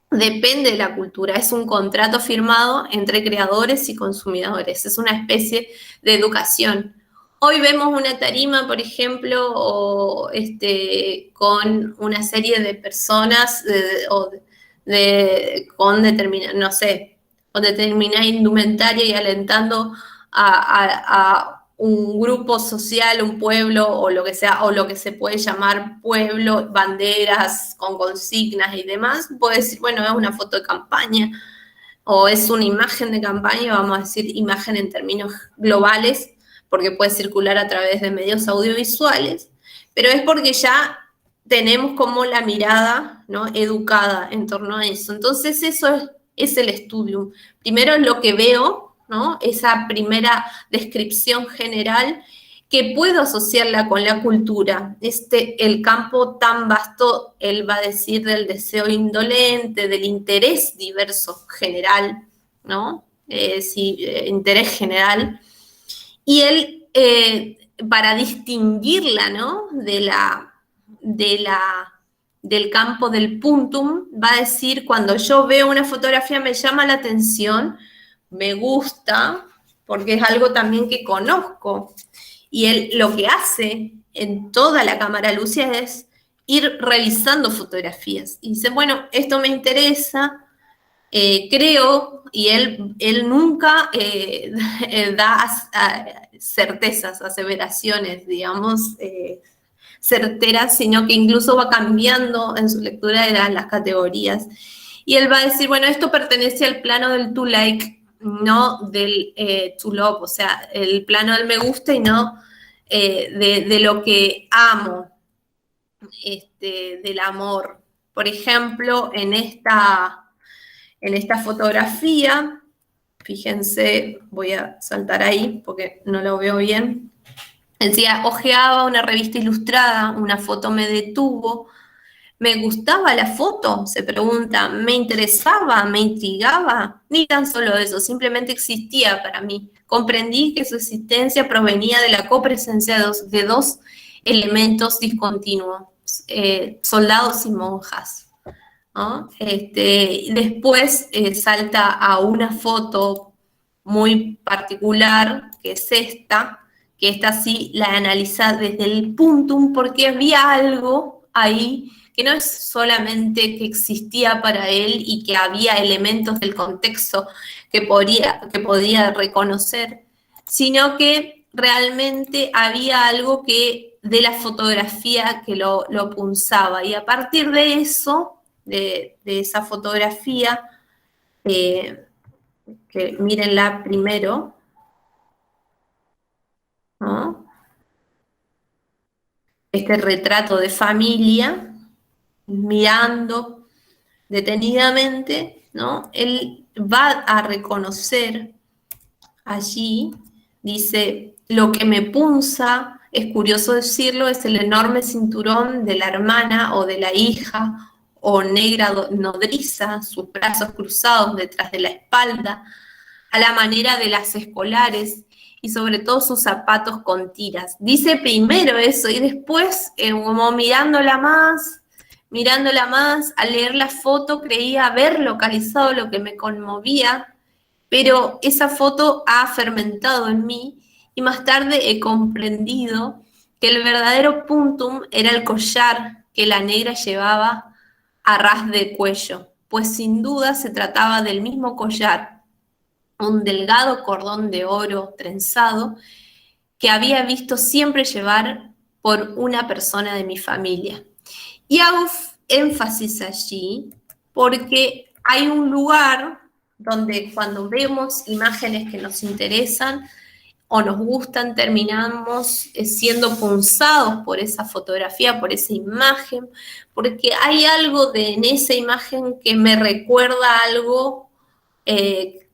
Depende de la cultura, es un contrato firmado entre creadores y consumidores, es una especie de educación. Hoy vemos una tarima, por ejemplo, con una serie de personas no sé, con determinada indumentaria y alentando a un grupo social, un pueblo o lo que sea, o lo que se puede llamar pueblo, banderas con consignas y demás, puede decir, bueno, es una foto de campaña o es una imagen de campaña, vamos a decir imagen en términos globales, porque puede circular a través de medios audiovisuales, pero es porque ya tenemos como la mirada, ¿no?, educada en torno a eso. Entonces eso es el estudium. Primero es lo que veo, ¿no?, esa primera descripción general, que puedo asociarla con la cultura. El campo tan vasto, él va a decir, del deseo indolente, del interés diverso general, ¿no? Sí, interés general. Y él, para distinguirla, ¿no?, del campo del puntum, va a decir, cuando yo veo una fotografía me llama la atención, me gusta, porque es algo también que conozco. Y él lo que hace en toda la cámara lúcida es ir revisando fotografías. Y dice, bueno, esto me interesa, creo, y él nunca da certezas, aseveraciones, digamos, certeras, sino que incluso va cambiando en su lectura de las categorías. Y él va a decir, bueno, esto pertenece al plano del to like, no del to love, o sea, el plano del me gusta y no de lo que amo, del amor. Por ejemplo, en esta fotografía, fíjense, voy a saltar ahí porque no lo veo bien. Decía, hojeaba una revista ilustrada, una foto me detuvo. ¿Me gustaba la foto? Se pregunta. ¿Me interesaba? ¿Me intrigaba? Ni tan solo eso, simplemente existía para mí. Comprendí que su existencia provenía de la copresencia de dos elementos discontinuos, soldados y monjas, ¿no? Después salta a una foto muy particular, que es esta, que esta sí la analiza desde el puntum, porque había algo ahí que no es solamente que existía para él y que había elementos del contexto que podía reconocer, sino que realmente había algo que de la fotografía que lo punzaba. Y a partir de eso, de esa fotografía, que mírenla primero, ¿no?, este retrato de familia, mirando detenidamente, ¿no?, él va a reconocer allí, dice, lo que me punza, es curioso decirlo, es el enorme cinturón de la hermana o de la hija o negra nodriza, sus brazos cruzados detrás de la espalda, a la manera de las escolares y sobre todo sus zapatos con tiras. Dice primero eso y después, como mirándola más, al leer la foto creía haber localizado lo que me conmovía, pero esa foto ha fermentado en mí y más tarde he comprendido que el verdadero puntum era el collar que la negra llevaba a ras de cuello, pues sin duda se trataba del mismo collar, un delgado cordón de oro trenzado que había visto siempre llevar por una persona de mi familia. Y hago énfasis allí porque hay un lugar donde cuando vemos imágenes que nos interesan o nos gustan, terminamos siendo punzados por esa fotografía, por esa imagen, porque hay algo en esa imagen que me recuerda algo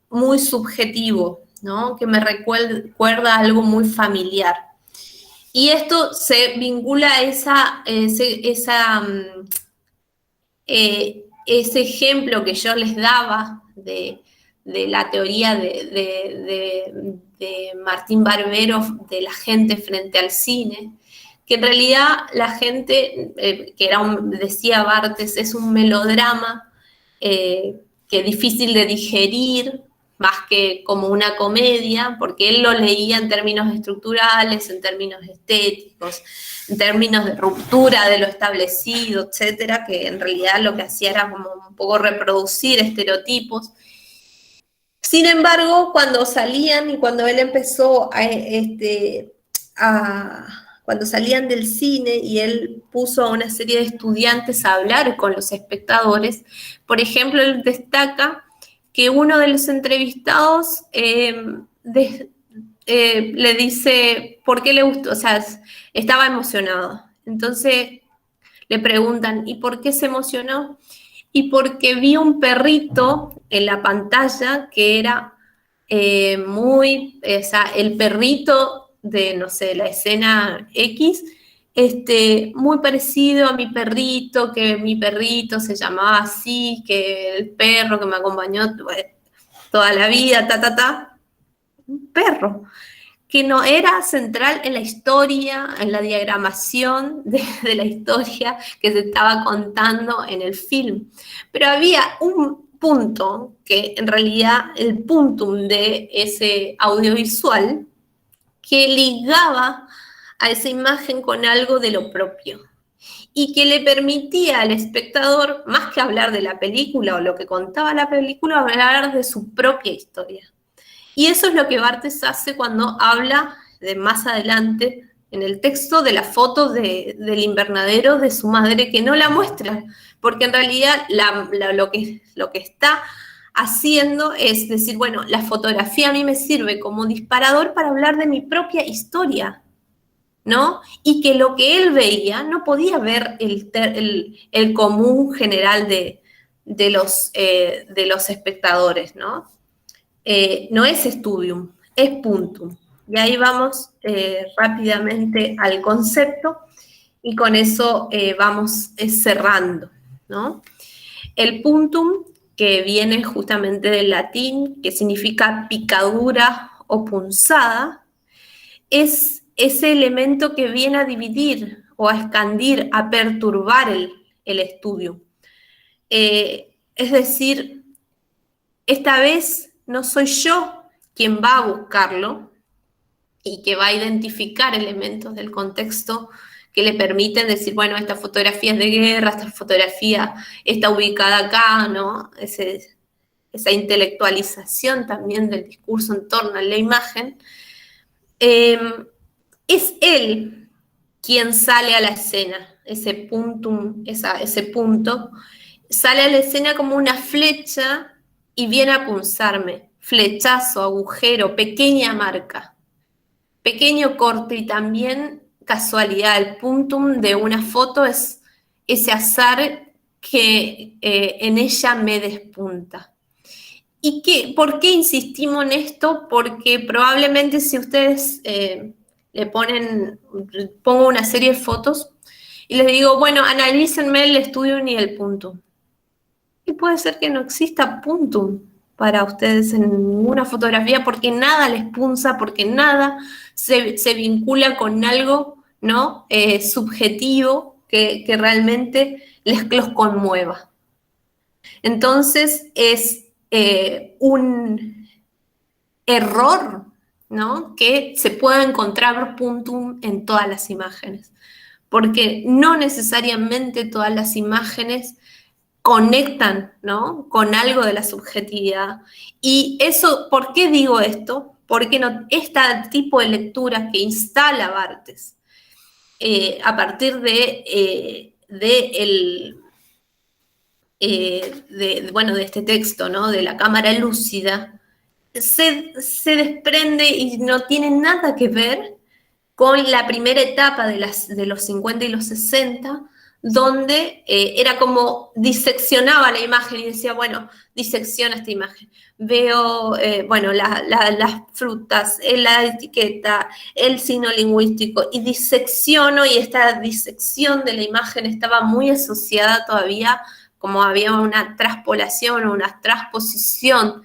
muy subjetivo, ¿no? Que me recuerda algo muy familiar. Y esto se vincula a ese ejemplo que yo les daba de la teoría de Martín Barbero de la gente frente al cine, que en realidad la gente, que decía Barthes, es un melodrama que es difícil de digerir, más que como una comedia, porque él lo leía en términos estructurales, en términos estéticos, en términos de ruptura de lo establecido, etcétera, que en realidad lo que hacía era como un poco reproducir estereotipos. Sin embargo, cuando salían y cuando él empezó cuando salían del cine y él puso a una serie de estudiantes a hablar con los espectadores, por ejemplo, él destaca que uno de los entrevistados le dice por qué le gustó, o sea, estaba emocionado. Entonces le preguntan, ¿y por qué se emocionó? Y porque vi un perrito en la pantalla que era o sea, el perrito de, no sé, la escena X, muy parecido a mi perrito, que mi perrito se llamaba así, que el perro que me acompañó toda la vida, un perro que no era central en la historia, en la diagramación de la historia que se estaba contando en el film. Pero había un punto que en realidad el puntum de ese audiovisual que ligaba a esa imagen con algo de lo propio y que le permitía al espectador, más que hablar de la película o lo que contaba la película, hablar de su propia historia. Y eso es lo que Barthes hace cuando habla de más adelante en el texto de la foto del invernadero de su madre, que no la muestra, porque en realidad lo que está haciendo es decir, bueno, la fotografía a mí me sirve como disparador para hablar de mi propia historia, ¿no? Y que lo que él veía no podía ver el común general de los espectadores, ¿no? No es studium, es puntum. Y ahí vamos rápidamente al concepto y con eso vamos cerrando, ¿no? El puntum, que viene justamente del latín, que significa picadura o punzada, es ese elemento que viene a dividir o a expandir, a perturbar el estudio. Es decir, esta vez no soy yo quien va a buscarlo y que va a identificar elementos del contexto que le permiten decir, bueno, esta fotografía es de guerra, esta fotografía está ubicada acá, ¿no? Esa intelectualización también del discurso en torno a la imagen. Es él quien sale a la escena, ese punto, sale a la escena como una flecha y viene a punzarme. Flechazo, agujero, pequeña marca, pequeño corte y también casualidad. El puntum de una foto es ese azar que en ella me despunta. ¿Por qué insistimos en esto? Porque probablemente si ustedes pongo una serie de fotos y les digo, bueno, analícenme el estudio ni el punto. Y puede ser que no exista punto para ustedes en ninguna fotografía porque nada les punza, porque nada se vincula con algo, ¿no? Subjetivo que realmente los conmueva. Entonces es un error, ¿no? Que se pueda encontrar puntum en todas las imágenes, porque no necesariamente todas las imágenes conectan, ¿no? Con algo de la subjetividad. Y eso, ¿por qué digo esto? Porque este tipo de lecturas que instala Barthes a partir de este texto, ¿no? De la cámara lúcida, se desprende y no tiene nada que ver con la primera etapa de los 50 y los 60, donde era como diseccionaba la imagen y decía, bueno, disecciona esta imagen. Veo, las frutas, la etiqueta, el signo lingüístico, y disecciono, y esta disección de la imagen estaba muy asociada todavía, como había una traspolación o una transposición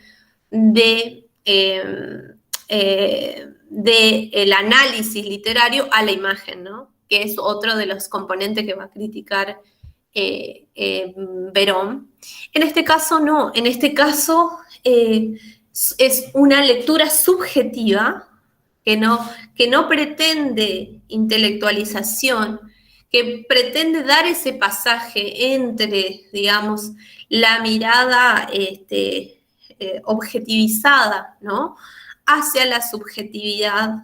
del análisis literario a la imagen, ¿no? Que es otro de los componentes que va a criticar Verón. En este caso no, en este caso es una lectura subjetiva que no pretende intelectualización, que pretende dar ese pasaje entre, digamos, la mirada objetivizada, ¿no? Hacia la subjetividad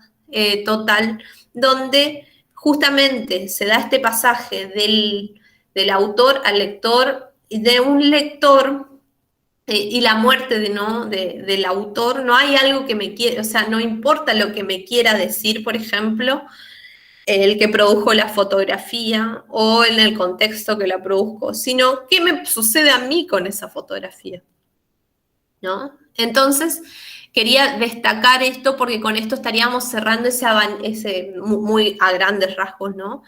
total, donde justamente se da este pasaje del autor al lector, y de un lector y la muerte del autor. No hay algo que me quiera, o sea, no importa lo que me quiera decir, por ejemplo, el que produjo la fotografía o en el contexto que la produjo, sino qué me sucede a mí con esa fotografía, ¿no? Entonces, quería destacar esto porque con esto estaríamos cerrando ese muy a grandes rasgos, ¿no?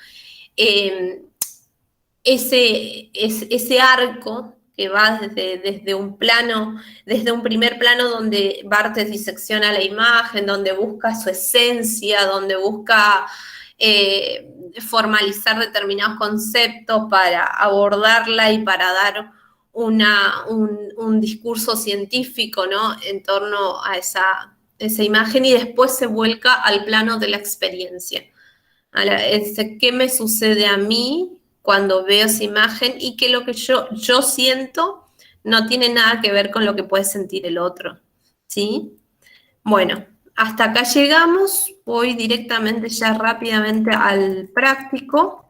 Ese arco que va desde un plano, desde un primer plano donde Barthes disecciona la imagen, donde busca su esencia, donde busca formalizar determinados conceptos para abordarla y para dar un discurso científico, ¿no? En torno a esa imagen, y después se vuelca al plano de la experiencia. ¿Qué me sucede a mí cuando veo esa imagen? Y que lo que yo siento no tiene nada que ver con lo que puede sentir el otro, ¿sí? Bueno, hasta acá llegamos. Voy directamente ya rápidamente al práctico.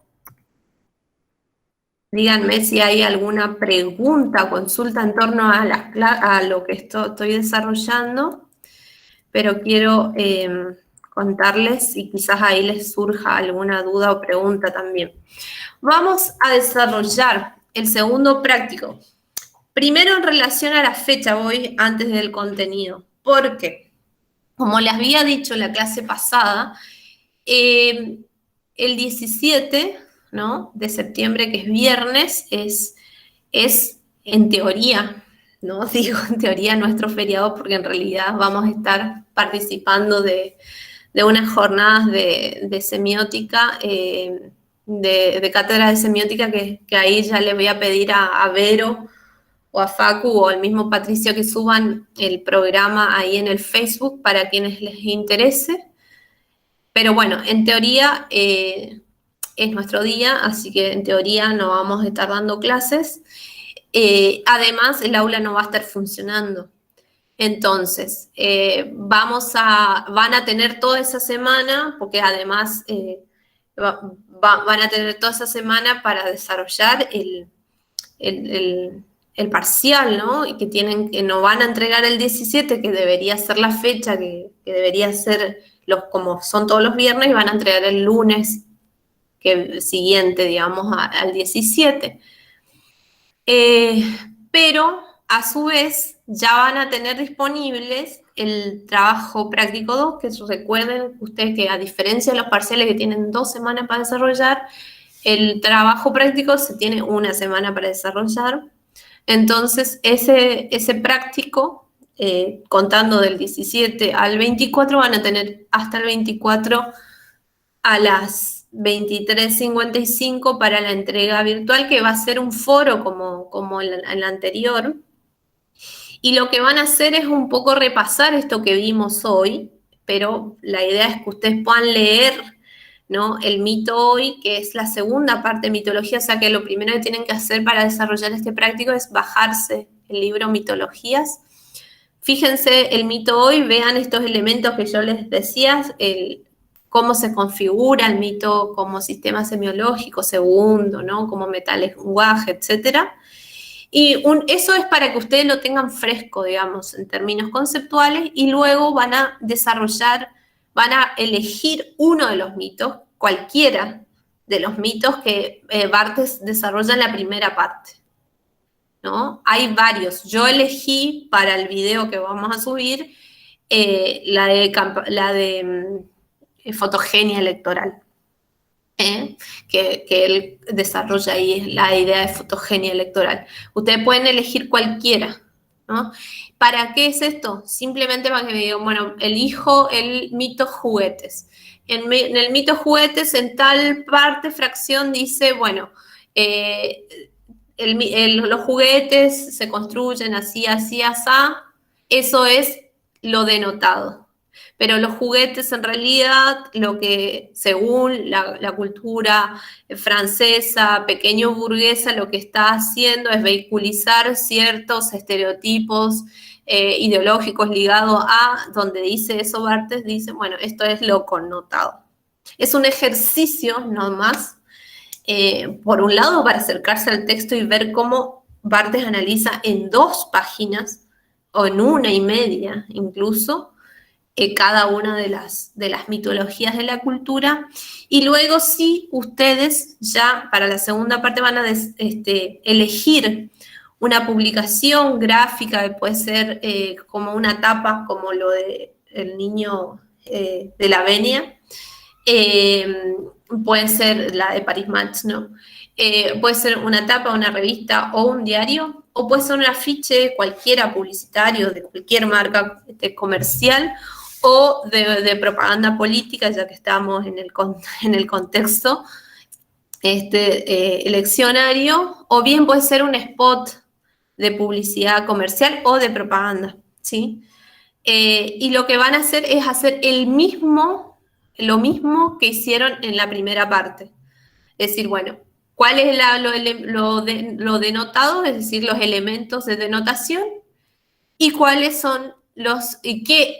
Díganme si hay alguna pregunta o consulta en torno a lo que estoy desarrollando, pero quiero contarles y quizás ahí les surja alguna duda o pregunta también. Vamos a desarrollar el segundo práctico. Primero, en relación a la fecha, voy antes del contenido, porque, como les había dicho en la clase pasada, el 17, ¿no?, de septiembre, que es viernes, es en teoría, ¿no? Digo en teoría nuestro feriado porque en realidad vamos a estar participando de unas jornadas de semiótica, de cátedra de semiótica, que ahí ya le voy a pedir a Vero o a Facu o al mismo Patricio que suban el programa ahí en el Facebook para quienes les interese. Pero bueno, en teoría es nuestro día, así que en teoría no vamos a estar dando clases. Además, el aula no va a estar funcionando. Entonces, van a tener toda esa semana, porque además van a tener toda esa semana para desarrollar el parcial, ¿no? Y que nos van a entregar el 17, que debería ser la fecha, que debería ser como son todos los viernes, y van a entregar el lunes siguiente, digamos, al 17. Pero a su vez, ya van a tener disponibles el trabajo práctico 2, que recuerden ustedes que a diferencia de los parciales que tienen 2 semanas para desarrollar, el trabajo práctico se tiene 1 semana para desarrollar. Entonces, ese práctico, contando del 17 al 24, van a tener hasta el 24 a las 23:55 para la entrega virtual, que va a ser un foro como el anterior. Y lo que van a hacer es un poco repasar esto que vimos hoy, pero la idea es que ustedes puedan leer, ¿no?, el mito hoy, que es la segunda parte de mitología, o sea que lo primero que tienen que hacer para desarrollar este práctico es bajarse el libro Mitologías. Fíjense el mito hoy, vean estos elementos que yo les decía, cómo se configura el mito como sistema semiológico, segundo, ¿no?, como metalenguaje, etcétera. Y eso es para que ustedes lo tengan fresco, digamos, en términos conceptuales, y luego van a desarrollar, van a elegir uno de los mitos, cualquiera de los mitos que Barthes desarrolla en la primera parte, ¿no? Hay varios. Yo elegí para el video que vamos a subir la de fotogenia electoral. Que él desarrolla ahí es la idea de fotogenia electoral. Ustedes pueden elegir cualquiera, ¿no? ¿Para qué es esto? Simplemente para que me digan, bueno, elijo el mito juguetes. En el mito juguetes, en tal parte, fracción, dice, bueno, los juguetes se construyen así, así, así. Eso es lo denotado. Pero los juguetes, en realidad, lo que, según la cultura francesa, pequeño burguesa, lo que está haciendo es vehiculizar ciertos estereotipos ideológicos ligados a, donde dice eso Barthes, dice, bueno, esto es lo connotado. Es un ejercicio, no más, por un lado, para acercarse al texto y ver cómo Barthes analiza en 2 páginas, o en 1.5 incluso, cada una de las mitologías de la cultura. Y luego sí, ustedes ya para la segunda parte van a elegir una publicación gráfica, que puede ser como una tapa, como lo de El niño de la venia, puede ser la de Paris Match, ¿no? Puede ser una tapa, una revista o un diario, o puede ser un afiche cualquiera publicitario de cualquier marca comercial, o de propaganda política, ya que estamos en el contexto eleccionario, o bien puede ser un spot de publicidad comercial o de propaganda, ¿sí? Y lo que van a hacer es hacer lo mismo que hicieron en la primera parte. Es decir, bueno, ¿cuál es lo denotado? Es decir, los elementos de denotación, y cuáles son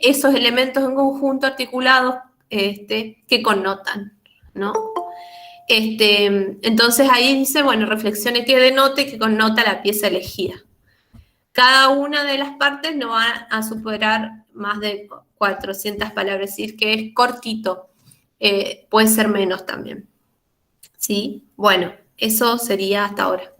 esos elementos en conjunto articulados que connotan, ¿no? Entonces ahí dice, bueno, reflexione qué denota y qué connota la pieza elegida. Cada una de las partes no va a superar más de 400 palabras, es decir, que es cortito, puede ser menos también. ¿Sí? Bueno, eso sería hasta ahora.